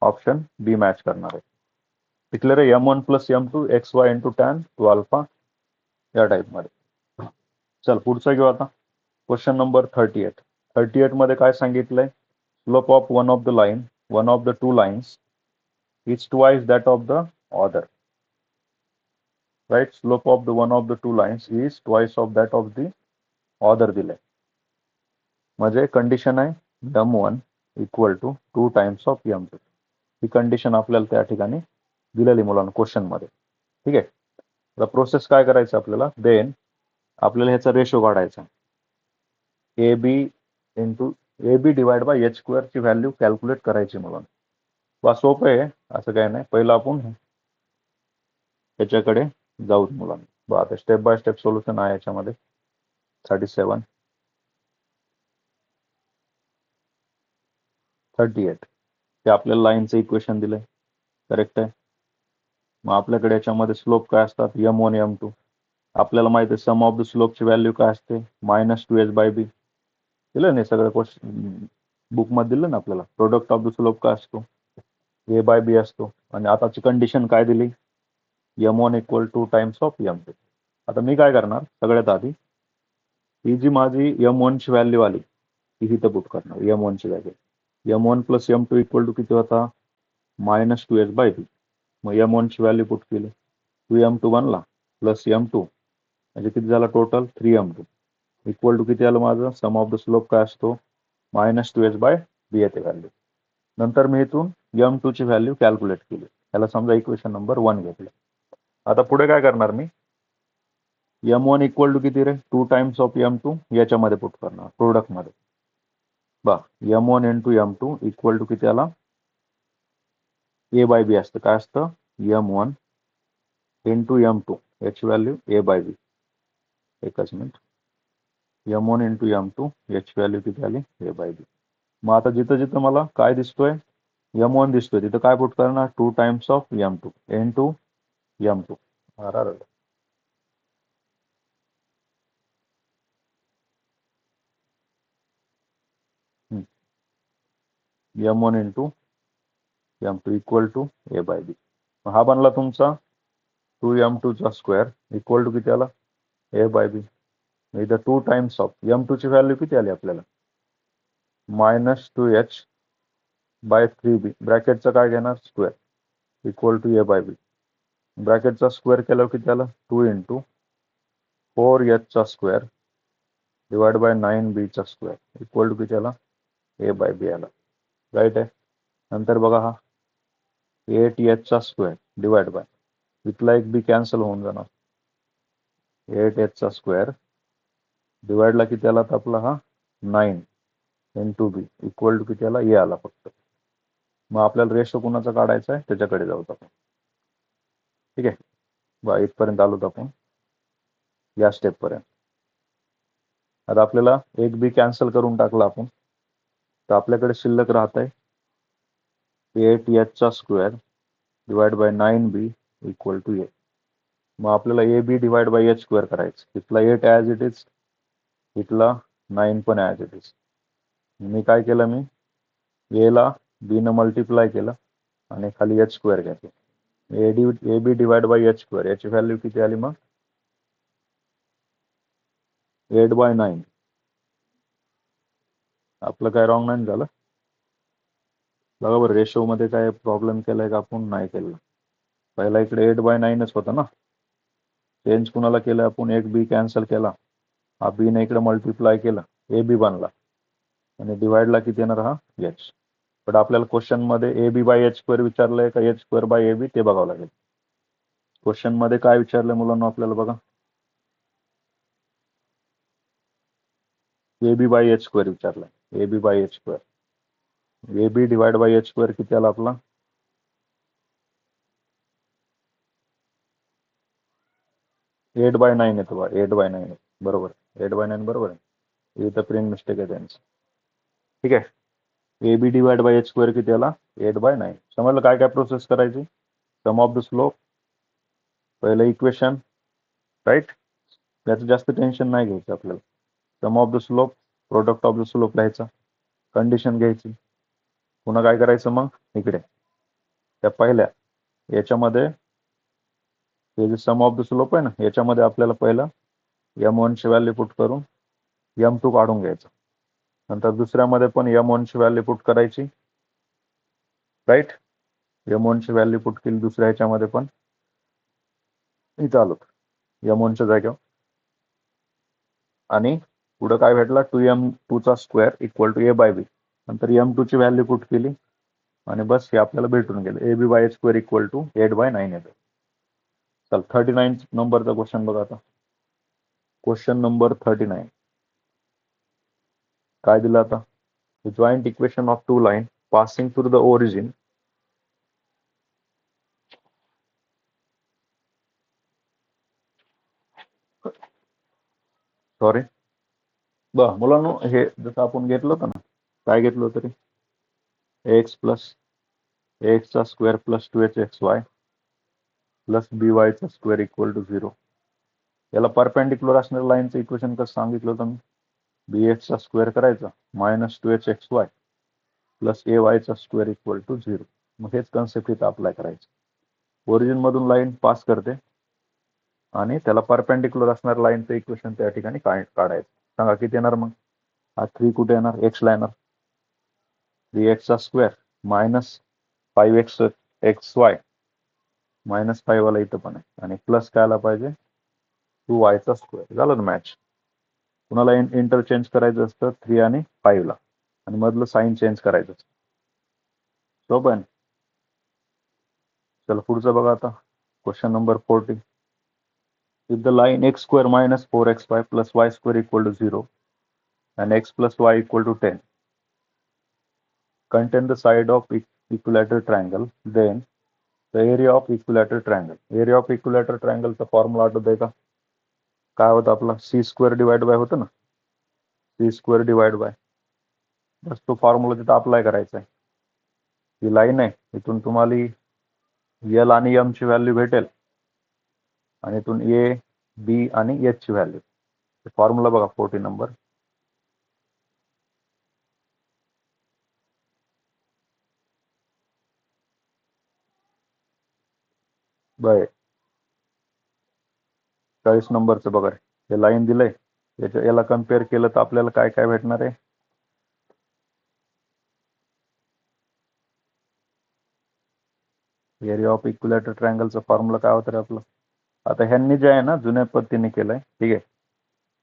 ऑप्शन बी मॅच करणार आहे. क्लिअर आहे? m1 plus m2 xy into tan 2 alpha या टाइप मध्ये. चल पुढचं घेऊ आता. Question number 38. 38 मध्ये काय सांगितलंय? Slope of one of the line, one of the two lines is twice that of the other. Right? Slope of the one of the two lines is twice of that of the other दिलंय. म्हणजे कंडिशन आहे m1 equal to 2 times of m2. ही कंडिशन आपल्याला त्या ठिकाणी दिलेली मुलांना क्वेश्चन मध्ये. ठीक आहे. आता प्रोसेस काय करायचं आपल्याला, देन आपल्याला ह्याचा रेशो काढायचा. AB into AB divide by h square ची व्हॅल्यू कॅल्क्युलेट करायची मुलांना. बा सोपं आहे, असं काय नाही. पहिलं आपण ह्याच्याकडे जाऊ मुलांना. बा आता स्टेप बाय स्टेप सोल्युशन आहे याच्यामध्ये. 37 38 ते आपल्याला लाईनचं इक्वेशन दिलंय. करेक्ट आहे. मग आपल्याकडे याच्यामध्ये स्लोप काय असतात, m1 m2. आपल्याला माहिती आहे सम ऑफ द स्लोपची व्हॅल्यू काय असते, -2h/b. दिलं नाही सगळं क्वेश्चन बुक मध्ये दिलं ना आपल्याला. प्रोडक्ट ऑफ द स्लोप काय असतो, a/b असतो. आणि आताची कंडिशन काय दिली, m1 equal two times of m2. आता मी काय करणार, सगळ्यात आधी ही जी माझी m1 ची व्हॅल्यू आली ती इथं पुट करणार. m1 ची value m1 plus m2 equal to किती होता, -2h/b. मग m1 ची व्हॅल्यू पुट केली, 2m2 बनला प्लस m2 म्हणजे किती झाला टोटल, 3m2 इक्वल टू किती आलं माझं, सम ऑफ द स्लोप काय असतो, -2h/b येते व्हॅल्यू. नंतर मी इथून m2 ची व्हॅल्यू कॅल्क्युलेट केली. त्याला समजा इक्वेशन नंबर 1 घेतलं. आता पुढे काय करणार मी, m1 इक्वल टू किती रे, 2 टाइम्स ऑफ m2 याच्यामध्ये पुट करणार प्रोडक्ट मध्ये. बा m1 into m2 equal to किती आला, a/b असतं. काय असतं, m1 इंटू m2 याची व्हॅल्यू a/b. एकच मिनिट, m1 इंटू m2 याची व्हॅल्यू किती आली, a/b. मग आता जिथं जिथं मला काय दिसतोय, m1 दिसतोय, तिथं काय पुट करणार, 2 times of m2 into m2. m1 into m2 equal to a/b. हा बनला तुमचा 2m2 चा स्क्वेअर इक्वल टू किती आला, a/b. इथं 2 टाइम्स ऑफ m2 ची व्हॅल्यू किती आली आपल्याला, -2h/3b. ब्रॅकेटचा काय घेणार, स्क्वेअर इक्वल टू a/b. ब्रॅकेटचा स्क्वेअर केल्यावर किती आला, 2 इंटू 4h चा स्क्वेअर डिवाइड बाय 9b चा स्क्वेअर इक्वल टू किती आला, a/b आला. राईट आहे. नंतर बघा हा 8h चा स्क्वेअर डिवाइड बाय, इथला एक बी कॅन्सल होऊन जाणार, 8h चा स्क्वेअर डिवाइडला किती आला आपला हा 9 इंटू बी इक्वल टू किती आला, ए आला फक्त. मग आपल्याला रेशो कुणाचा काढायचा आहे त्याच्याकडे जाऊ आपण. ठीक आहे. बा इथपर्यंत आलो आपण या स्टेप पर्यंत. आता आपल्याला एक बी कॅन्सल करून टाकला आपण, तर आपल्याकडे शिल्लक राहत आहे 8h चा square divide by 9b equal to A. मग आपल्याला A B divide by H square करायचं. इथला 8 ॲज इट इज, इथला 9 पण ॲज इट इज. मी काय केलं, मी ए ला बी न मल्टिप्लाय केलं आणि खाली एच स्क्वेअर घेतलं. A B divide by H square याची व्हॅल्यू किती आली मग, 8/9. आपलं काय रॉंग नाही झालं, बरोबर. रेशो मध्ये काय प्रॉब्लेम केलाय का आपण, नाही केलं. पहिला इकडे 8/9च होतं ना, चेंज कुणाला केलं आपण, एक बी कॅन्सल केला, हा बी ने इकडे मल्टिप्लाय केलं, ए बी बनला आणि डिवाइडला किती येणार हा एच. पण आपल्याला क्वेश्चन मध्ये A B by H square विचारलंय का H square by A B ते बघावं लागेल. क्वेश्चन मध्ये काय विचारलंय मुलांना आपल्याला बघा, A B by H square विचारलाय. A B by H square, A B divide by H square किती आला आपला, 8/9 येतो बा, 8/9 बरोबर, 8/9 बरोबर आहे. इथं प्रिंट मिस्टेक आहे त्यांचं. ठीक आहे. A B divide by H square किती आला, 8/9. समजलं काय काय प्रोसेस करायची, सम ऑफ द स्लोप, पहिलं इक्वेशन, राईट. त्याचं जास्त टेन्शन नाही घ्यायचं आपल्याला. Sum of the slope, product of the slope लिहायचा, कंडिशन घ्यायची. पुन्हा काय करायचं मग, इकडे त्या पहिल्या याच्यामध्ये हे जे सम ऑफ द स्लोप आहे ना, याच्यामध्ये आपल्याला पहिला m1 ची व्हॅल्यू पुट करून m2 काढून घ्यायचं. नंतर दुसऱ्यामध्ये पण m1 ची व्हॅल्यू पुट करायची, राईट. M1 ची व्हॅल्यू पुट केली दुसऱ्या ह्याच्यामध्ये पण इथं आलो M1 च्या जागेवर आणि पुढे काय भेटला 2m2 चा स्क्वेअर इक्वल टू a/b. नंतर m2 ची व्हॅल्यू पुट केली आणि बस हे आपल्याला भेटून गेले ab/a स्क्वेअर इक्वल टू 8/9 येतं. चल 39 नंबरचा क्वेश्चन बघा आता. क्वेश्चन नंबर 39 काय दिलं आता? The joint equation of two line passing through the origin sorry मुलांनो हे जसं आपण घेतलं होतं ना, काय घेतलं होतं रे? एक्स प्लस एक्स चा square plus 2hxy plus by चा स्क्वेअर इक्वल टू 0. याला परपेंडिक्युलर असणाऱ्या लाईनचं इक्वेशन कसं सांगितलं होतं मी? bx चा स्क्वेअर करायचा मायनस 2hxy प्लस ay चा स्क्वेअर इक्वल टू 0. मग हेच कन्सेप्ट इथं अप्लाय करायचं. ओरिजिन मधून लाईन पास करते आणि त्याला परपेंडिक्युलर असणाऱ्या लाईनचं इक्वेशन त्या ठिकाणी काढायचं. सांगा किती येणार मग? हा 3 कुठे येणार? एक्स ला येणार. 3x चा स्क्वेअर मायनस 5xy मायनस 5 वाला इथं पण आहे आणि प्लस काय आला पाहिजे 2y चा स्क्वेअर. झालं ना मॅच. कुणाला इंटरचेंज करायचं असतं 3 आणि 5 ला आणि मधलं साईन चेंज करायचं असतं. सोपं आहे. चला पुढचं बघा आता. Question number 40. If the line x square minus 4xy plus y square equal to 0 and x plus y equal to 10 contain the side of equilateral triangle, then the area of equilateral triangle. Area of equilateral triangle चा फॉर्म्युला आठवतोय का? काय होता आपला? सी स्क्वेअर डिवाइड बाय होतं ना, सी स्क्वेअर डिवाइड बाय. बस तो फॉर्म्युला तिथं अप्लाय करायचा आहे. ही लाईन आहे, इथून तुम्हाला एल आणि एम ची व्हॅल्यू भेटेल आणि इथून ए बी आणि एच ची व्हॅल्यू. फॉर्म्युला बघा 40 नंबर. बाय 40 नंबरचं बघा. हे लाईन दिलंय, याला कम्पेअर केलं तर आपल्याला काय काय भेटणार आहे? एरिया ऑफ इक्विलॅटरल ट्रायंगलचा फॉर्म्युला काय होतं रे आपलं? आता ह्यांनी जे आहे ना जुन्या पद्धतीने केलंय, ठीक आहे,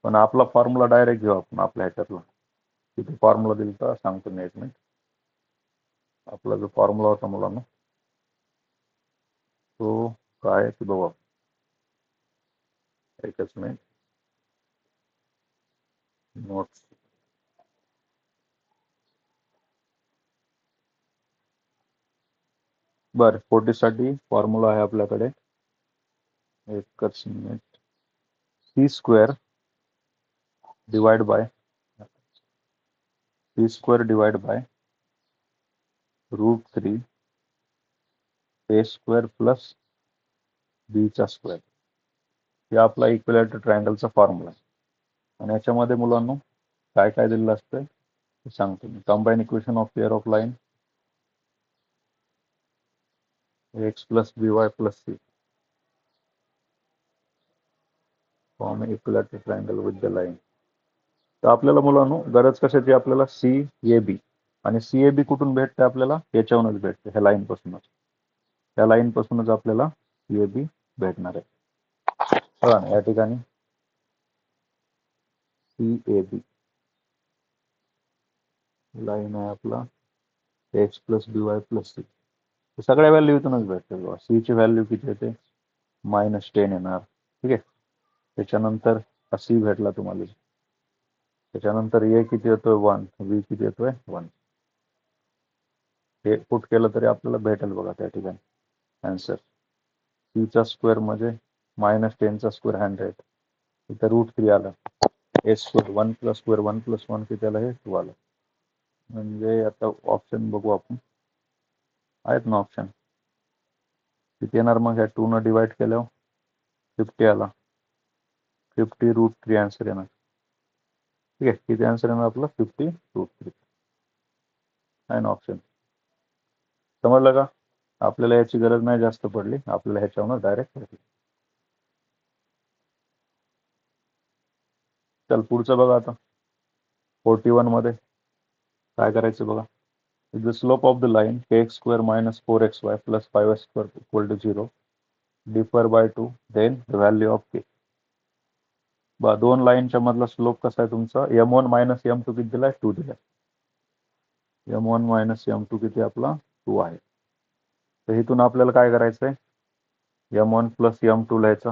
पण आपला फॉर्म्युला डायरेक्ट घेऊ आपण आपल्या ह्याच्यातला. किती फॉर्म्युला दिला तर सांगतो मी, 1 मिनिट. आपला जो फॉर्म्युला होता मुलांना तो काय ते बघा. एकच मिनिट. नोट्स बरं 40 साठी फॉर्म्युला आहे आपल्याकडे. एकच minute. C square divide by √3 A square plus B चा स्क्वेअर. हे आपला इक्विलॅटरल ट्रायंगलचा फॉर्म्युला आहे. आणि याच्यामध्ये मुलांना काय काय दिलेलं असतं ते सांगतो मी. Combine equation of pair of line X plus B Y plus C form equilateral triangle with the line. तर आपल्याला मुलांना गरज कशाची? आपल्याला सी ए बी. आणि सी ए बी कुठून भेटते आपल्याला? याच्यावरूनच भेटते, ह्या लाईन पासूनच. या लाईन पासूनच आपल्याला सी ए बी भेटणार आहे. बघा ना या ठिकाणी सी ए बी लाईन आहे आपला एक्स प्लस बी वाय प्लस सी. सगळ्या व्हॅल्यू इथूनच भेटते बघा. सी ची व्हॅल्यू किती येते? -10 येणार, ठीक आहे. त्याच्यानंतर सी भेटला तुम्हाला. त्याच्यानंतर ए किती येतोय? 1. बी किती येतोय? 1. हे पुट केलं तरी आपल्याला भेटेल बघा त्या ठिकाणी आन्सर. सी चा स्क्वेअर म्हणजे -10 चा स्क्वेअर 100. इथं √3 आलं. ए स्क्वेअर 1 प्लस स्क्वेअर 1 प्लस 1 किती आलं? हे 2 आलं. म्हणजे आता ऑप्शन बघू आपण. आहेत ना ऑप्शन. किती येणार मग? ह्या 2 न डिवाइड केल्यावर 50 आला. 50 √3 आन्सर येणार. ठीक आहे. किती आन्सर येणार आपलं? 50 √3 आहे ना ऑप्शन. समजलं का? आपल्याला याची गरज नाही जास्त पडली, आपल्याला ह्याच्यावर डायरेक्ट भेटली. चल पुढचं बघा आता. 41 मध्ये काय करायचं बघा. The slope of the line kx² minus 4xy plus 5y² equal to 0 differ by 2 then the value of k. दोन लाईनच्या मधला स्लोप कसा आहे तुमचा m1 minus m2 किती दिलाय 2 दिलाय. m1 minus m2 किती आपला 2 आहे. तर इथून आपल्याला काय करायचंय m1 plus m2 लिहायचा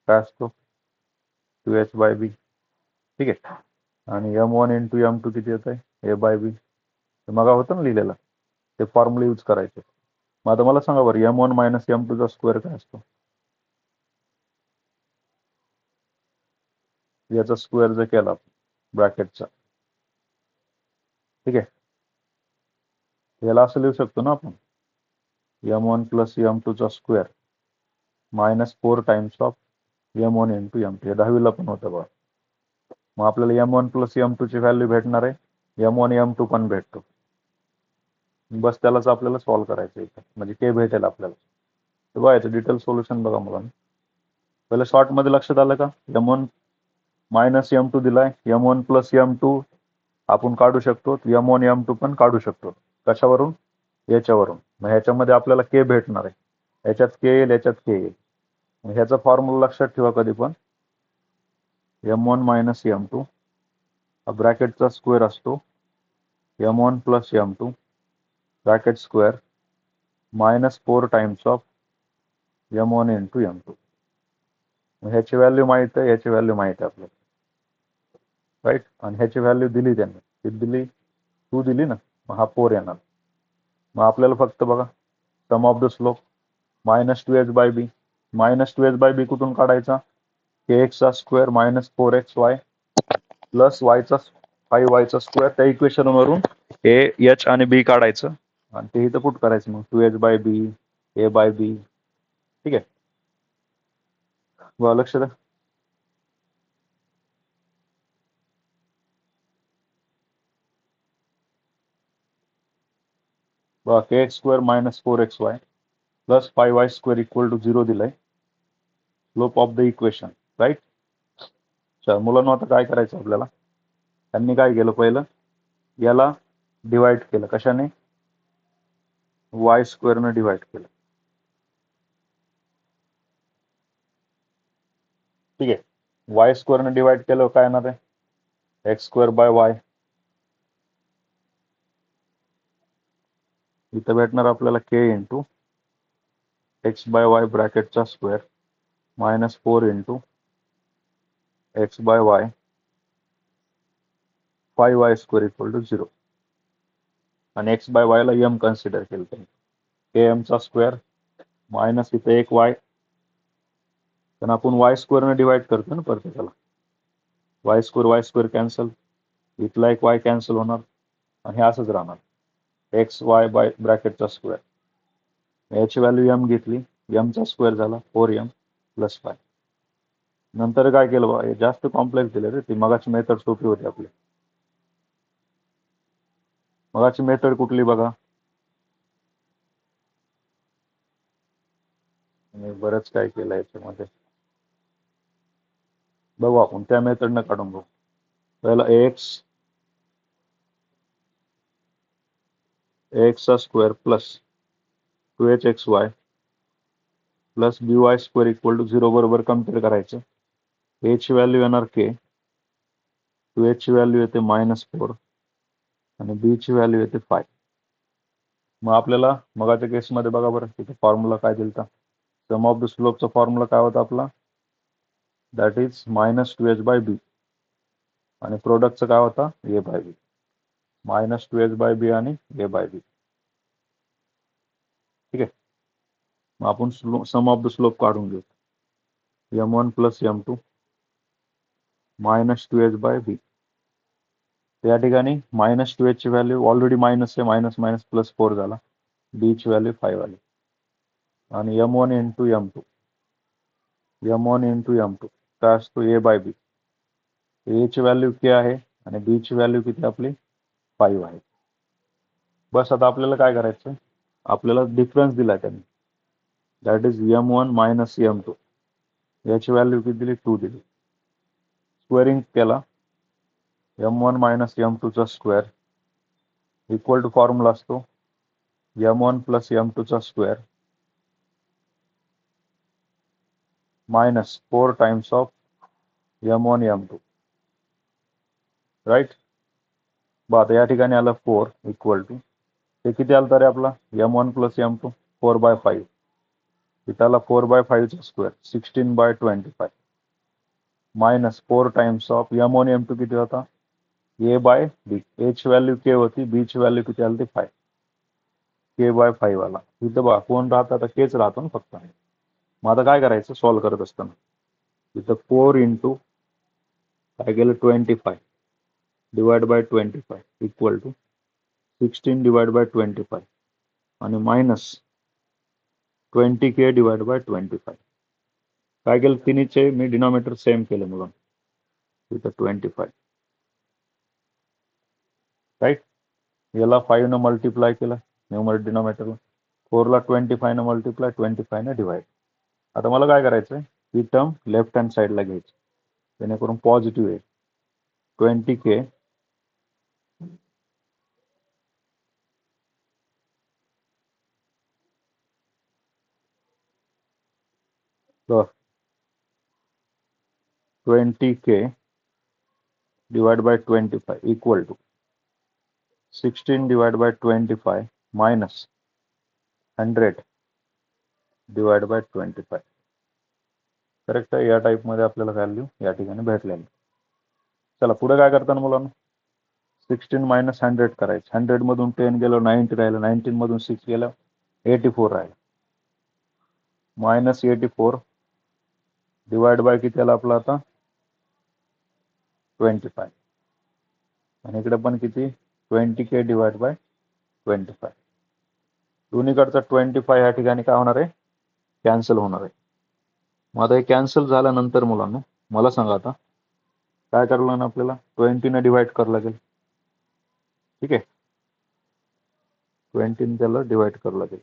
काय असतो 2h/b. ठीक आहे. आणि m1 into m2 किती येत आहे a/b. मग होतं ना लिहिलेलं ते फॉर्म्युला यूज करायचे. मग आता मला सांगा बरं m1 minus m2 चा स्क्वेअर काय असतो. याचा स्क्वेअर जर केला ब्रॅकेटचा ठीक आहे याला असं लिहू शकतो ना आपण m1 plus m2 चा square minus 4 times of m1 into m2. हे 10वीला पण होतं बघा. मग आपल्याला m1 plus m2 ची व्हॅल्यू भेटणार आहे m1 m2 पण भेटतो. बस त्यालाच आपल्याला सॉल्व्ह करायचं इथं म्हणजे के भेटेल आपल्याला. तर बघा याचं डिटेल सोल्युशन बघा मुलांना. पहिलं शॉर्ट मध्ये लक्षात आलं का m1 minus m2 दिलाय m1 plus m2 आपण काढू शकतो m1 m2 पण काढू शकतो. कशावरून याच्यावरून. मग ह्याच्यामध्ये आपल्याला के भेटणार आहे. याच्यात के येईल याच्यात के येईल. ह्याचा फॉर्म्युला लक्षात ठेवा कधी पण m1 minus m2 ब्रॅकेटचा स्क्वेअर असतो m1 plus m2 bracket square minus 4 times of m1 into m2. ह्याची व्हॅल्यू माहित आहे याची व्हॅल्यू माहित आहे आपल्याला राईट. आणि ह्याची व्हॅल्यू दिली त्यांनी किती दिली 2 दिली ना. मग हा 4 येणार. मग आपल्याला फक्त बघा सम of the slope -2h/b. -2h/b कुठून काढायचा kx चा square minus 4xy plus y चा 5y चा स्क्वेअर. त्या इक्वेशन वरून h आणि b काढायचं आणि ते इथं पुट करायचं मग 2h/b a/b. ठीक आहे बघा लक्ष द्या. बघा kx² minus 4xy plus 5y² equal to 0 दिलाय slope of the equation right. चला मुलांना आता काय करायचं आपल्याला त्यांनी काय केलं पहिलं याला डिवाइड केलं कशाने y² ने डिवाइड केलं. ठीक आहे y² ने डिवाइड केलं काय येणार आहे x²/y. इथं भेटणार आपल्याला k इंटू x/y ब्रॅकेटचा square -4 into x/y 5y² equal to 0. आणि x/y ला m कन्सिडर केलं त्यांनी km चा स्क्वेअर मायनस इथे एक y पण आपण y² ने डिवाइड करतो ना प्रत्येकाला y² कॅन्सल इथला एक y कॅन्सल होणार आणि हे असंच राहणार xy बाय ब्रॅकेटचा स्क्वेअर. याची व्हॅल्यू m घेतली m चा स्क्वेअर झाला 4m प्लस 5. नंतर काय केलं बघा जास्त कॉम्प्लेक्स दिले रे ती मगाची मेथड सोपी होती आपली. मगाची मेथड कुठली बघा मी बरंच काय केलं याच्यामध्ये बघू आपण त्या मेथडनं काढून बघू. पहिला ax चा square plus 2hxy plus by² equal to 0 बरोबर कम्पेअर करायचं. a ची व्हॅल्यू येणार k 2h ची व्हॅल्यू येते -4 आणि b ची व्हॅल्यू येते 5. मग आपल्याला मगाच्या केसमध्ये बघा बरं तिथे फॉर्म्युला काय दिलता सम ऑफ द स्लोपचा फॉर्म्युला काय होता आपला दॅट इज -2h/b आणि प्रोडक्टचा काय होता a/b -2h/b आणि a/b. ठीक आहे मग आपण सम ऑफ द स्लोप काढून घेऊ m1 प्लस m2 -2h/b. या ठिकाणी -2h ची व्हॅल्यू ऑलरेडी मायनस आहे मायनस प्लस 4 झाला b ची व्हॅल्यू 5 आली आणि m1 इंटू m2 काय असतो a/b. a ची व्हॅल्यू k आहे आणि b ची व्हॅल्यू किती आपली 5 आहे. बस आता आपल्याला काय करायचं आपल्याला डिफरन्स दिलाय त्यांनी that is m1 minus m2 याची व्हॅल्यू किती दिली 2 दिली. स्क्वेअरिंग केला m1 मायनस m2 चा स्क्वेअर इक्वल टू फॉर्म्युला असतो m1 प्लस m2 चा square minus 4 times of m1 m2 right. बघा आता या ठिकाणी आलं 4 इक्वल टू हे किती आलं तर आपला m1 प्लस m2 4/5 इथं आला 4/5 चा square 16/25 minus 4 times of m1 m2 किती होता a/b a ची व्हॅल्यू k होती b ची व्हॅल्यू किती आली 5 k/5 आला. इथं बघा कोण राहतं आता kच राहतो ना फक्त. मग आता काय करायचं सॉल्व्ह करत असताना इथं 4 इंटू काय केलं 25 divide by 25 equal to 16 divide by 25 आणि मायनस 20k डिवाइड बाय 25 काय केलं तिन्हीचे मी डिनॉमिनेटर सेम केलं मुलांना इथं 25 राईट. याला 5 न मल्टिप्लाय केलं न्यूमरेटर डिनॉमिनेटरला 4 ला 25 न मल्टिप्लाय 25 न डिवाइड. आता मला काय करायचंय ही टर्म लेफ्ट हँड साइडला घ्यायची जेणेकरून पॉझिटिव्ह येईल 20k so 20k divided by 25 equal to 16 divided by 25 minus 100 divided by 25. Correct आहे. या टाइप मध्ये आपल्याला व्हॅल्यू या ठिकाणी भेटलेली. चला पुढे काय करताना मुलांना 16 मायनस 100 करायचं 100 मधून 10 गेलं 90 राहिलं 19 मधून 6 गेलं 84 राहिलं मायनस 84 डिवाइड बाय किती आला आपला आता 25 आणि इकडे पण किती 20k डिवाइड बाय 25 दोन्हीकडचा 25 या ठिकाणी काय होणार आहे कॅन्सल होणार आहे. मग आता हे कॅन्सल झाल्यानंतर मुलांना मला सांगा आता काय करावं लागेल आपल्याला 20 ने डिवाइड करावं लागेल. ठीक आहे 20 त्याला डिवाइड करावं लागेल.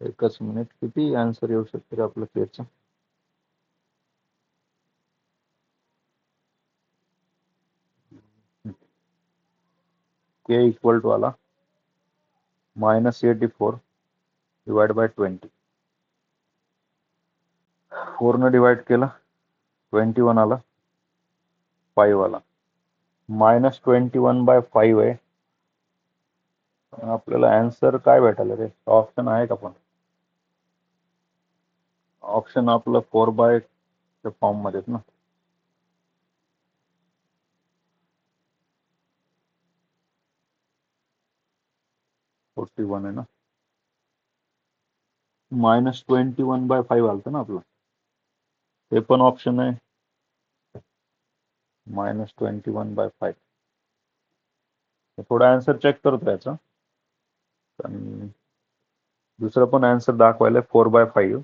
एकच मिनिट किती आन्सर येऊ शकते आपल्या केसचा k इक्वल टू आला मायनस 84 डिवाइड बाय 20 4 न डिवाइड केला 21 आला 5 आला मायनस 21/5 आहे. आपल्याला आन्सर काय भेटायला रे ऑप्शन आहे का पण ऑप्शन आपलं 4/च्या फॉर्म मध्ये ना 41 आहे ना मायनस 21/5 आलतं ना आपलं ते पण ऑप्शन आहे मायनस 21/5 थोडा आन्सर चेक करतो याचा पण दुसरा पण आन्सर दाखवायला 4/5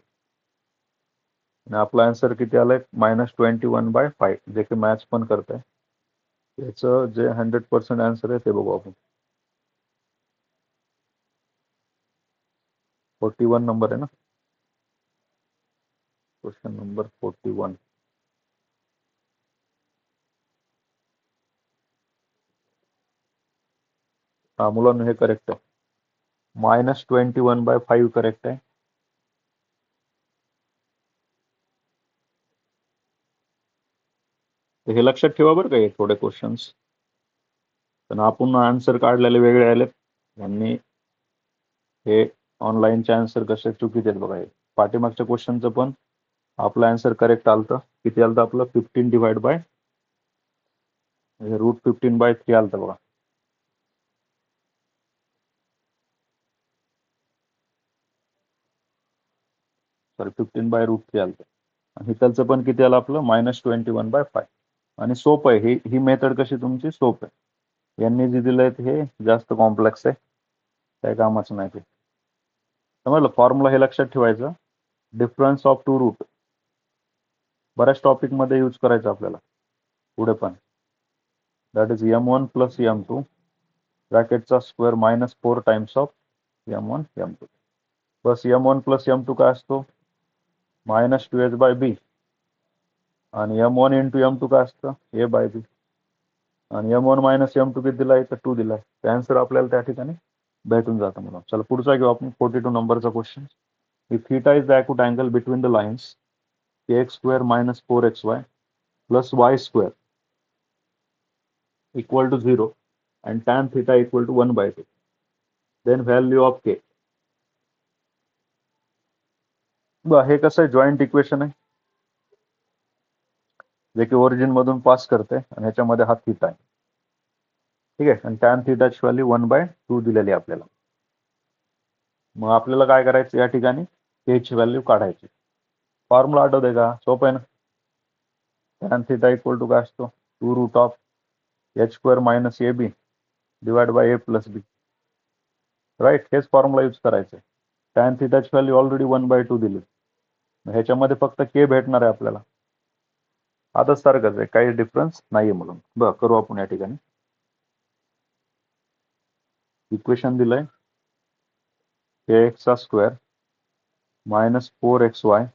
आणि आपला आन्सर किती आलाय मायनस 21/5 जे की मॅच पण करत आहे. याचं जे 100% आन्सर आहे ते बघू आपण 41 नंबर आहे ना क्वेश्चन नंबर 41 हा मुलांना हे करेक्ट आहे मायनस 21/5 करेक्ट आहे. हे लक्षात ठेवा बरं का हे थोडे क्वेश्चन्स पण आपण आन्सर काढलेले वेगळे आलेत यांनी हे ऑनलाईनचे आन्सर कसे चुकीचे आहेत बघा. पाठीमागच्या क्वेश्चनचं पण आपलं आन्सर करेक्ट आलतं किती आलतं आपलं 15 डिवाइड बाय √15/3 आलतं बघा. सॉरी 15/√3 आलतं आणि त्याचं पण किती आलं आपलं मायनस 21/5 आणि सोपं आहे ही मेथड कशी तुमची सोप आहे. यांनी जे दिलंय हे जास्त कॉम्प्लेक्स आहे काय कामाचं नाही ते समजलं. फॉर्म्युला हे लक्षात ठेवायचं डिफरन्स ऑफ टू रूट बऱ्याच टॉपिक मध्ये यूज करायचं आपल्याला पुढे पण that is m1 plus m2 ब्रॅकेटचा square minus 4 times of m1 m2 बस m1 प्लस m2 काय असतो मायनस 2h/b आणि m1 इंटू m2 काय असतं a/b आणि M1 मायनस M2 किती दिलाय तर 2 दिलाय. आन्सर आपल्याला त्या ठिकाणी भेटून जातं म्हणून. चला पुढचा घेऊ आपण 42 नंबरचा question. If theta is the acute angle between the lines kx square minus 4xy plus y square equal to 0 and tan theta equal to 1 by 2, then value of k. हे कसं आहे, जॉईंट इक्वेशन आहे जे की ओरिजिन मधून पास करते आणि ह्याच्यामध्ये हा थीटा आहे. ठीक आहे, आणि टॅन थीटाची व्हॅल्यू 1/2 दिलेली आहे आपल्याला. मग आपल्याला काय करायचं, या ठिकाणी के ची व्हॅल्यू काढायची. फॉर्म्युला आठवते का? सोपं आहे ना. टॅन थीटा इक्वल टू काय असतो, 2√h² minus ab divide by a plus b. Right, हेच फॉर्म्युला यूज करायचं. टॅन थीटाची व्हॅल्यू ऑलरेडी 1/2 दिली, ह्याच्यामध्ये फक्त के भेटणार आहे आपल्याला. आता सारखंच आहे, काही डिफरन्स नाहीये म्हणून. बघ करू आपण या ठिकाणी. इक्वेशन दिलंय kx² minus 4xy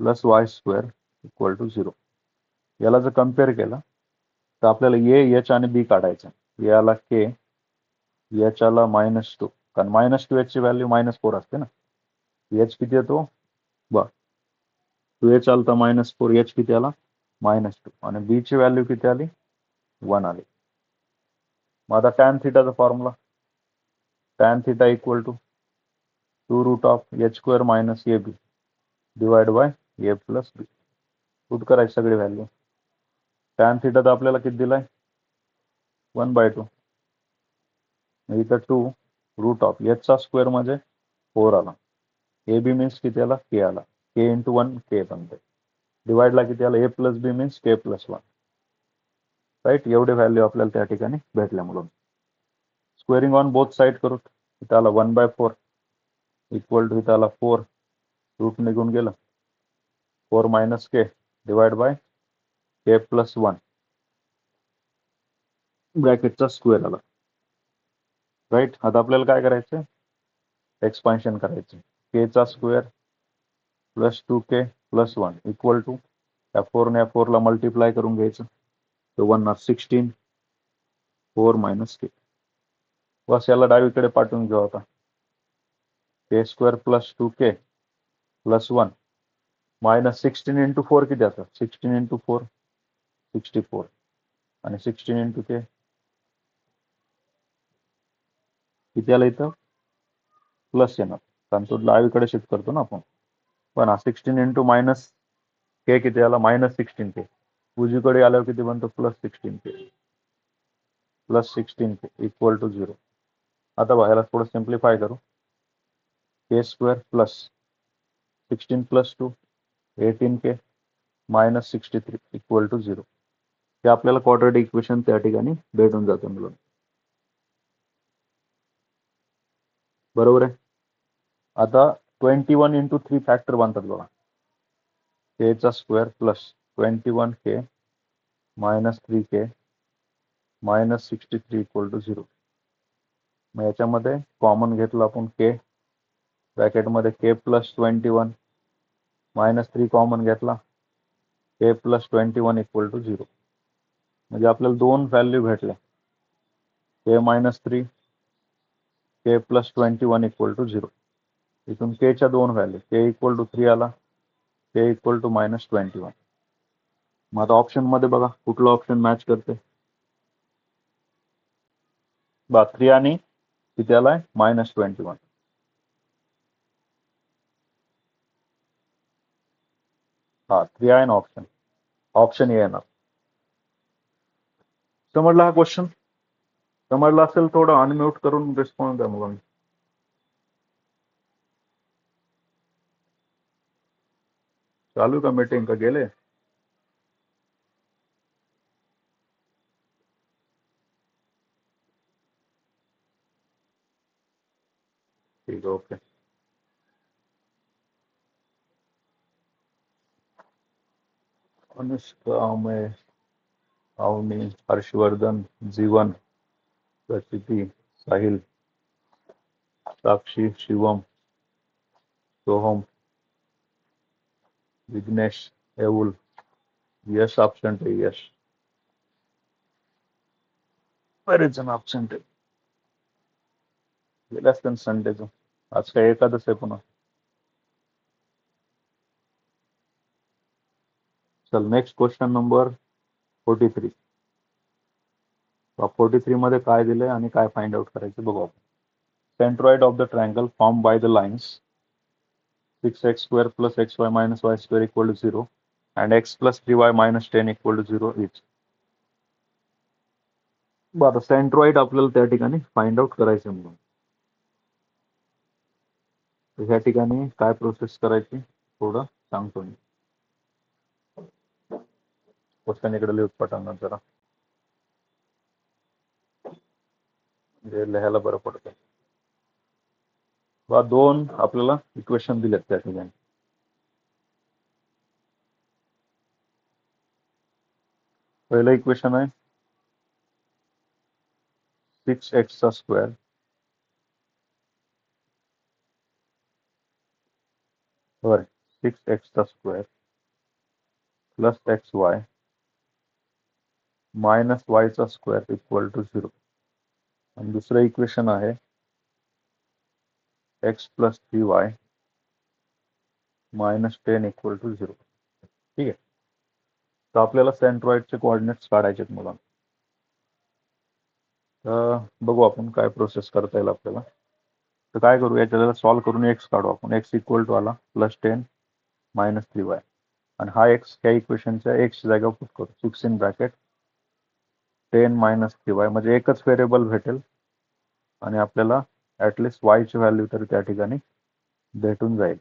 plus y² equal to 0. याला जर कम्पेअर केलं तर आपल्याला ए, एच आणि बी काढायचं. याला के, याच्याला -2, कारण -2h ची व्हॅल्यू -4 असते ना. एच किती येतो बघ, 2h आलता -4, एच किती आला -2, आणि बी ची व्हॅल्यू किती आली 1 आली. मग आता टॅन थीटाचा formula, tan theta equal to 2√h² minus ab divide by a plus b. Put करायची सगळी व्हॅल्यू. टॅन थीटा तर आपल्याला किती दिलाय 1/2, इथं 2√h² म्हणजे 4 आला. ab मीन्स किती आला k आला, k × 1 k बनते. डिवाइडला किती आला a plus b means k plus 1. Right, एवढे व्हॅल्यू आपल्याला त्या ठिकाणी भेटल्या म्हणून. स्क्वेअरिंग ऑन बोथ साइड करू. इथं आला 1/4 इक्वल टू, इथं आला 4, रूट निघून गेलं, 4 minus K divide by K plus 1 ब्रॅकेटचा स्क्वेअर आला. राईट, आता आपल्याला काय करायचं, एक्सपान्शन करायचं. के चा square plus 2k plus 1 equal to, या 4 ने 4 ला मल्टिप्लाय करून घ्यायचं, तो 1/16 4 मायनस के. बस याला डावीकडे पाठवून घेऊ आता. k² प्लस 2k प्लस 1 -16 × 4 किती असतात, 16 × 4 64, आणि 16 × k किती आला इथं प्लस येणार, कारण तो डावीकडे शिफ्ट करतो ना आपण. पण 16 × मायनस के किती आला -16k. उजवीकडे आल्यावर किती बनतो +16k, +16k इक्वल टू 0. आता बघा, याला थोडं सिम्प्लिफाय करू. k² plus 16 plus 2 18k minus 63 equal to 0. हे आपल्याला क्वाड्रॅटिक इक्वेशन त्या ठिकाणी भेटून जातं मुलं. बरोबर आहे. आता 21 × 3 फॅक्टर बनतात बघा. k चा square plus 21k minus 3k minus 63 equal to 0. मग याच्यामध्ये कॉमन घेतलं आपण k, ब्रॅकेटमध्ये k प्लस 21 मायनस 3 कॉमन घेतला, k प्लस 21 इक्वल टू 0. म्हणजे आपल्याला दोन व्हॅल्यू भेटल्या, k minus 3, k plus 21 equal to 0. इथून k च्या दोन व्हॅल्यू, k इक्वल टू 3 आला, k इक्वल टू -21. मग आता ऑप्शन मध्ये बघा कुठलं ऑप्शन मॅच करते. 3 आणि किती आलाय -21. हा 3 आहे ना ऑप्शन, ऑप्शन ए येणार. समजला हा क्वेश्चन? समजला असेल थोडं अनम्यूट करून रिस्पॉन्स द्या मुलांनी. चालू का मीटिंग का गेले? ठीक है, ओके. अनुष्का, अमय, अवनी, हर्षवर्धन, जीवन, प्रचिति, साहिल, साक्षी, शिवम, सोहम, विघ्नेश, एवुल, यश. ऑप्शन है यश. बरेच जण absent आहेत. गेले असतील संडेचं. आज काय एकादश आहे पुन्हा. चल नेक्स्ट क्वेश्चन नंबर 43. 43 मध्ये काय दिलंय आणि काय फाइंड आउट करायचं बघू आपण. Centroid of the triangle form by the lines 6x² plus xy minus y² equal to 0 and x plus 3y minus 10 equal to 0 each. बरं सेंट्रॉइड आपल्याला त्या ठिकाणी फाइंड आउट करायचं म्हणून ह्या ठिकाणी काय प्रोसेस करायची थोडं सांगतो मी. क्वेश्चन इकडे लिहूत पटांना जरा म्हणजे लिहायला बरं पडतं. बा दोन आपल्याला इक्वेशन दिलेत त्या ठिकाणी. पहिलं इक्वेशन आहे 6x चा स्क्वेअर बर 6x चा square plus xy minus y चा स्क्वेअर इक्वल टू 0. आणि दुसरं इक्वेशन आहे x plus 3y minus 10 equal to 0. ठीक आहे. तर आपल्याला सेंट्रॉइडचे कोऑर्डिनेट्स काढायचे आहेत मुलांना. तर बघू आपण काय प्रोसेस करता येईल आपल्याला. तर काय करू याच्याला सॉल्व करून x काढू आपण. x इक्वल टू आला प्लस 10 मायनस 3y आणि हा x ह्या इक्वेशनच्या x ची जागा पुट करू. 6 इन ब्रॅकेट 10 मायनस 3y म्हणजे एकच व्हेरिएबल भेटेल आणि आपल्याला ऍटलिस्ट y ची व्हॅल्यू तरी त्या ठिकाणी भेटून जाईल.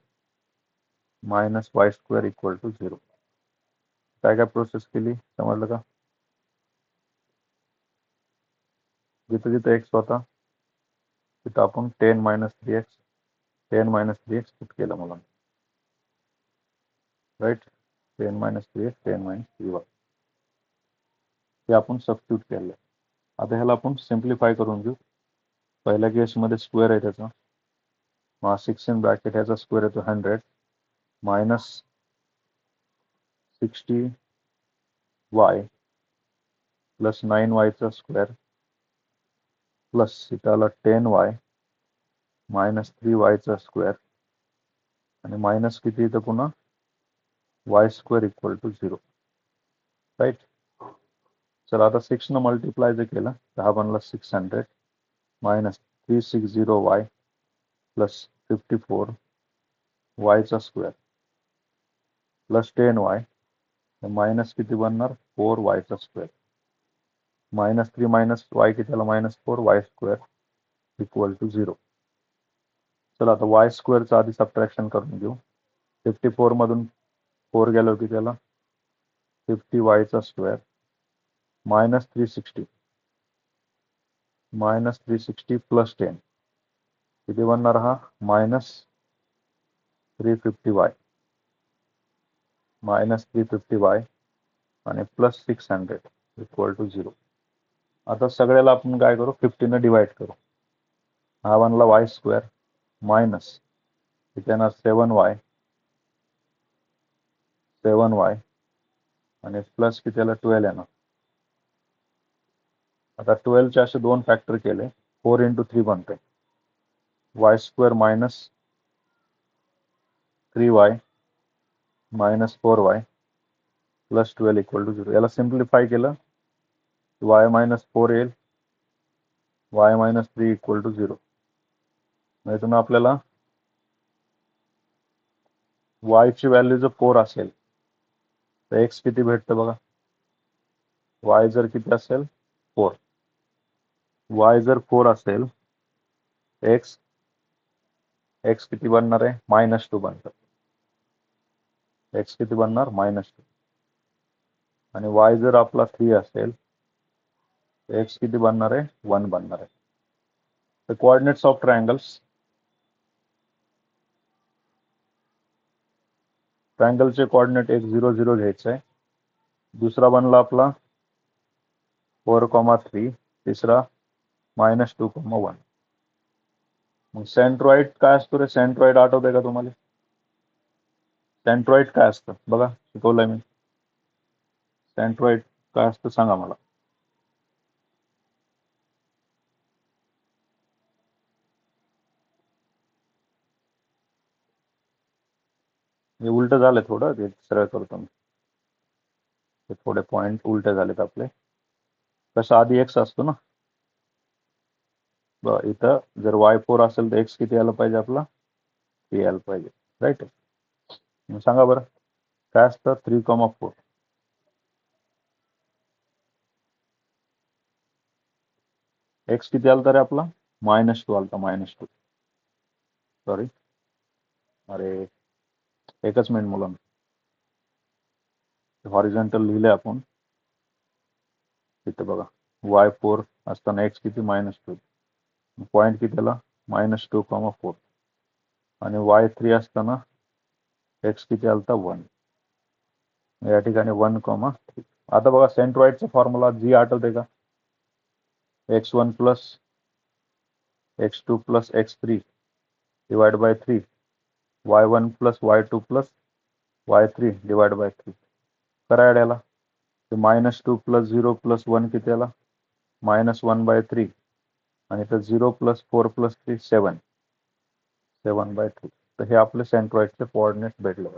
Minus y² equal to 0. काय काय प्रोसेस केली समजलं का. जिथं जिथं x होता तिथं आपण 10 मायनस 3x पुट केलं मला. Right 10 minus 3x 10 minus 3y हे आपण सबस्टिट्यूट केलं. आता ह्याला आपण सिम्प्लिफाय करून घेऊ. पहिल्या केसमध्ये स्क्वेअर आहे त्याचा 6 इन ब्रॅकेट ह्याचा स्क्वेअर येतो 100 मायनस 60y प्लस 9y चा स्क्वेअर प्लस इथं आला 10y मायनस 3y चा स्क्वेअर आणि मायनस किती इथं पुन्हा y² इक्वल टू 0. राईट. चला आता 6 न मल्टिप्लाय जर केलं तर हा बनला 600 मायनस 360y प्लस 54y चा स्क्वेअर प्लस 10y मायनस किती बनणार 4y चा स्क्वेअर मायनस 3 मायनस y किती आला मायनस 4y² इक्वल टू 0. चला आता y² चा आधी सबट्रॅक्शन करून घेऊ. 54 मधून 4 गेलो की त्याला 50y चा स्क्वेअर मायनस 360 प्लस 10 किती बनणार हा मायनस 350y आणि प्लस 600 इक्वल टू 0. आता सगळ्याला आपण काय करू 50 ने डिवाइड करू. हा बनला y² मायनस किती येणार 7y आणि प्लस किती याला 12 येणार. आता 12 चे असे दोन फॅक्टर केले 4 इंटू 3 बनते y² minus 3y minus 4y plus 12 equal to 0. याला सिम्प्लिफाय केलं y मायनस 4 येईल y मायनस 3 इक्वल टू 0. यातून आपल्याला y ची व्हॅल्यू जर 4 असेल तर x किती भेटतं बघा. y जर किती असेल 4 y जर 4 असेल x किती बनणार आहे -2 बनतं. x किती बनणार -2 आणि y जर आपला 3 असेल x किती बनणार आहे 1 बनणार आहे. The coordinates of triangles. ट्रायंगलचे कोऑर्डिनेट 1 0 0 घ्यायचं आहे. दुसरा बनला आपला 4,3 तिसरा -2, 1. मग सेंट्रॉइड काय असतो रे. सेंट्रॉइड आठवतंय का तुम्हाला. सेंट्रॉइड काय असतं बघा शिकवलंय मी. सेंट्रॉइड काय असतं सांगा मला. हे उलट झालं थोडं, ते सरळ करतो मी. ते थोडे पॉइंट उलटे झालेत आपले. कसं आधी एक्स असतो ना, इथं जर y4 असेल तर एक्स किती यायला पाहिजे आपला, 3 यायला पाहिजे, राईट. सांगा बरं काय असतं 3,4. एक्स किती आला तर आपला -2 आलता, -2. सॉरी, अरे एकच मिनिट मुलांना, हॉरिझॉन्टल लिहिले आपण. तिथे बघा y4 असताना एक्स किती -2, पॉईंट किती आला -2,4. आणि y3 असताना एक्स किती आलता 1, या ठिकाणी 1,3. आता बघा सेंट्रॉइडचा फॉर्म्युला जी आठवते का, x1 plus x2 plus x3 divide by 3, y1 plus y2 plus y3 divide by 3. करा याला, -2 प्लस 0 प्लस 1 किती आला -1/3, आणि तर 0 प्लस 4 प्लस 3 7, 7/3. तर हे आपले सेंट्रॉइडचे कोऑर्डिनेट्स भेटले.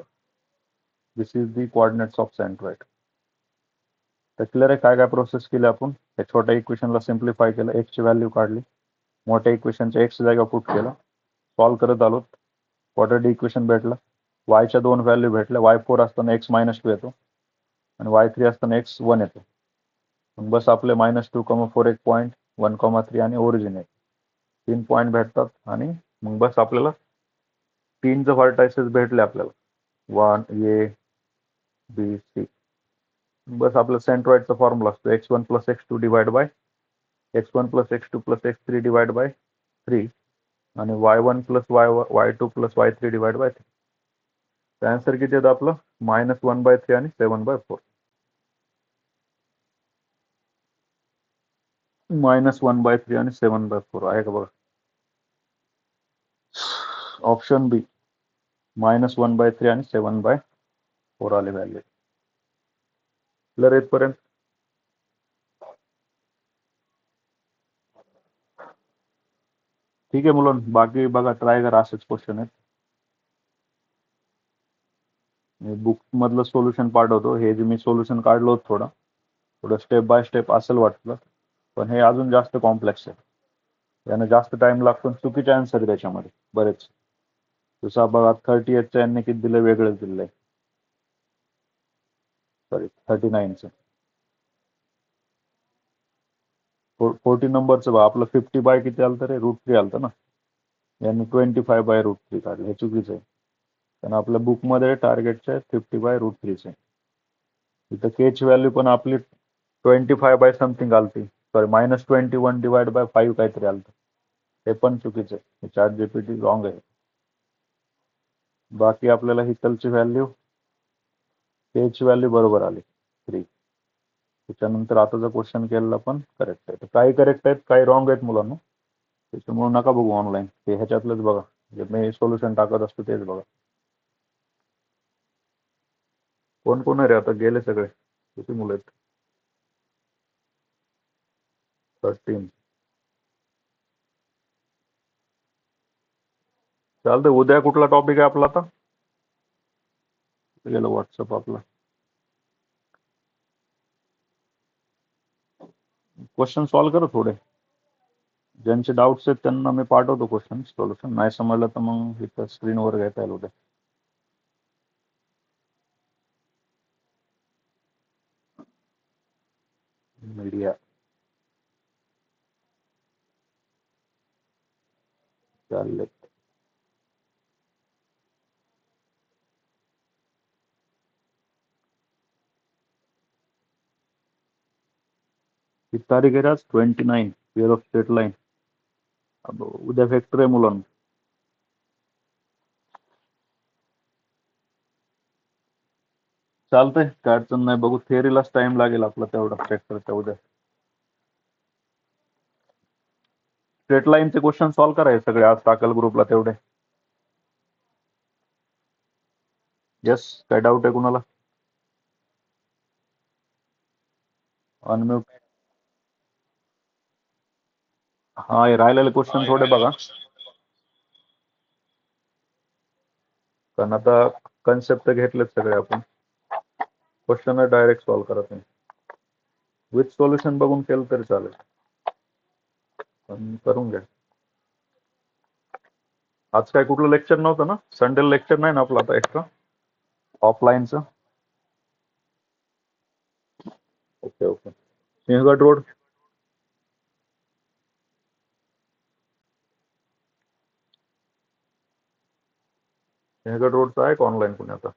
This is the coordinates of centroid. तर क्लिअर आहे काय काय प्रोसेस केली आपण. या छोट्या इक्वेशनला सिम्प्लिफाय केलं, एक्सची व्हॅल्यू काढली, मोठ्या इक्वेशनच्या एक्स जागा पुट केलं, सॉल्व्ह करत आलो, क्वाड्रेटिक इक्वेशन भेटलं. वायच्या 2 व्हॅल्यू भेटल्या, y4 असताना x -2 येतो आणि y3 असताना x 1 येतो. मग बस आपले -2,4 एक पॉईंट, 1,3 आणि ओरिजिन आहे, 3 पॉईंट भेटतात. आणि मग बस आपल्याला 3 व्हर्टायसेस भेटले आपल्याला, 1 A B C. बस आपलं सेंट्रॉइडचा फॉर्म्युला असतो x1 plus x2 divide by x1 plus x2 plus x3 divide by 3, आणि y1 plus y2 plus y3 divide by 3. तर आन्सर किती येतं आपलं -1/3 आणि 7/4. -1/3 आणि 7/4 आहे का बघा. ऑप्शन बी -1/3 आणि 7/4 आले व्हॅल्यू. क्लिअर येतपर्यंत. ठीक आहे मुलांनो, बाकी बघा ट्राय करा, असेच क्वेश्चन आहेत. बुक मधलं सोल्युशन पाठवतो. हे जे मी सोल्युशन काढलं होतं थोडं स्टेप बाय स्टेप असेल वाटलं, पण हे अजून जास्त कॉम्प्लेक्स आहे. यानं जास्त टाइम लागतो, चुकीचे आन्सर आहे त्याच्यामध्ये बरेच. जसं बघा 38चं यांनी किती दिलं, वेगळंच दिलंय. सॉरी 39चं. 40 नंबरचं बघा, आपलं 50 बाय किती आलं तर √3 आलं ना, यांनी 25/√3 काढलं, हे चुकीचं आहे. कारण आपल्या बुकमध्ये टार्गेटचे 50/√3 आहे. इथं केची व्हॅल्यू पण आपली 25 बाय समथिंग आलती, सॉरी -21 डिवाइड बाय 5 काहीतरी आलं, हे पण चुकीचं आहे. चॅट जीपीटी रॉंग आहे. बाकी आपल्याला हिकलची व्हॅल्यू, केची व्हॅल्यू बरोबर आली 3. त्याच्यानंतर आता जो क्वेश्चन केलेला पण करेक्ट आहे. काही करेक्ट आहेत, काही रॉंग आहेत मुलांना, त्याच्यामुळे नका बघू ऑनलाईन, ते ह्याच्यातलंच बघा, जे मी सोल्युशन टाकत असतो तेच बघा. कोण कोण आहे रे आता, गेले सगळे, किती मुलं आहेत? 13. चालतंय. उद्या कुठला टॉपिक आहे आपला आता, गेलं व्हॉट्सअप आपला. क्वेश्चन सॉल्व्ह करा थोडे, ज्यांचे डाऊट्स आहेत त्यांना मी पाठवतो क्वेश्चन सोल्युशन. नाही समजलं तर मग इथं स्क्रीनवर घेता येईल उद्या. मीडिया चालले. किती तारीख आहे आज? 29. Pair of straight line. उद्या फॅक्टर आहे मुलांना. चालतंय, काय अडचण नाही. बघू, थिअरीलाच टाइम लागेल आपला तेवढा फॅक्टरच्या. उद्या स्ट्रेट लाईनचे क्वेश्चन सॉल्व्ह करायचे सगळे आज, टाकल ग्रुपला तेवढे. यस, काय डाऊट आहे कुणाला? अनम्यूट. हा, हे राहिलेले क्वेश्चन थोडे बघा, कारण आता कन्सेप्ट घेतलेत सगळे आपण. क्वेश्चन डायरेक्ट सॉल्व्ह करत नाही. विथ सोल्युशन बघून केलं तरी चालेल, पण करून घ्या. आज काय कुठलं लेक्चर नव्हतं ना? संडेला लेक्चर नाही ना आपलं आता एक्स्ट्रा ऑफलाईनचं? Okay okay. Sinhagad road Sinhagad रोडचं आहे का ऑनलाईन कुणी आता?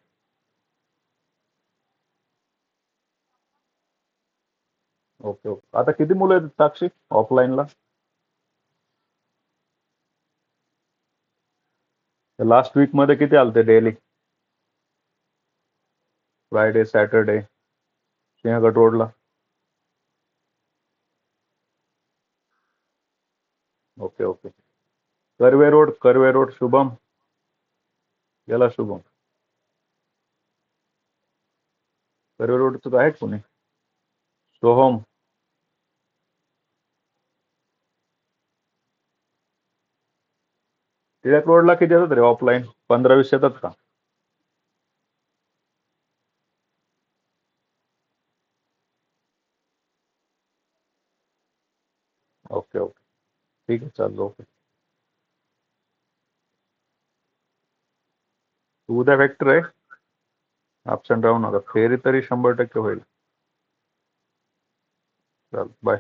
Okay okay. आता किती मुलं आहेत साक्षी ऑफलाईनला? लास्ट वीक मध्ये किती आलते डेली? फ्रायडे सॅटरडे सिंहगड रोडला? Okay okay. Karve road Shubham गेला. शुभम कर्वे रोडचं आहे कोणी? सोहम टिळक रोडला किती येतात रे ऑफलाईन? 15-20 येतात का? Okay okay. ठीक आहे चालू. ओके. तू उद्या फॅक्टर आहे, ॲब्सेंट राहू नका. फेरी तरी 100% होईल. चल बाय.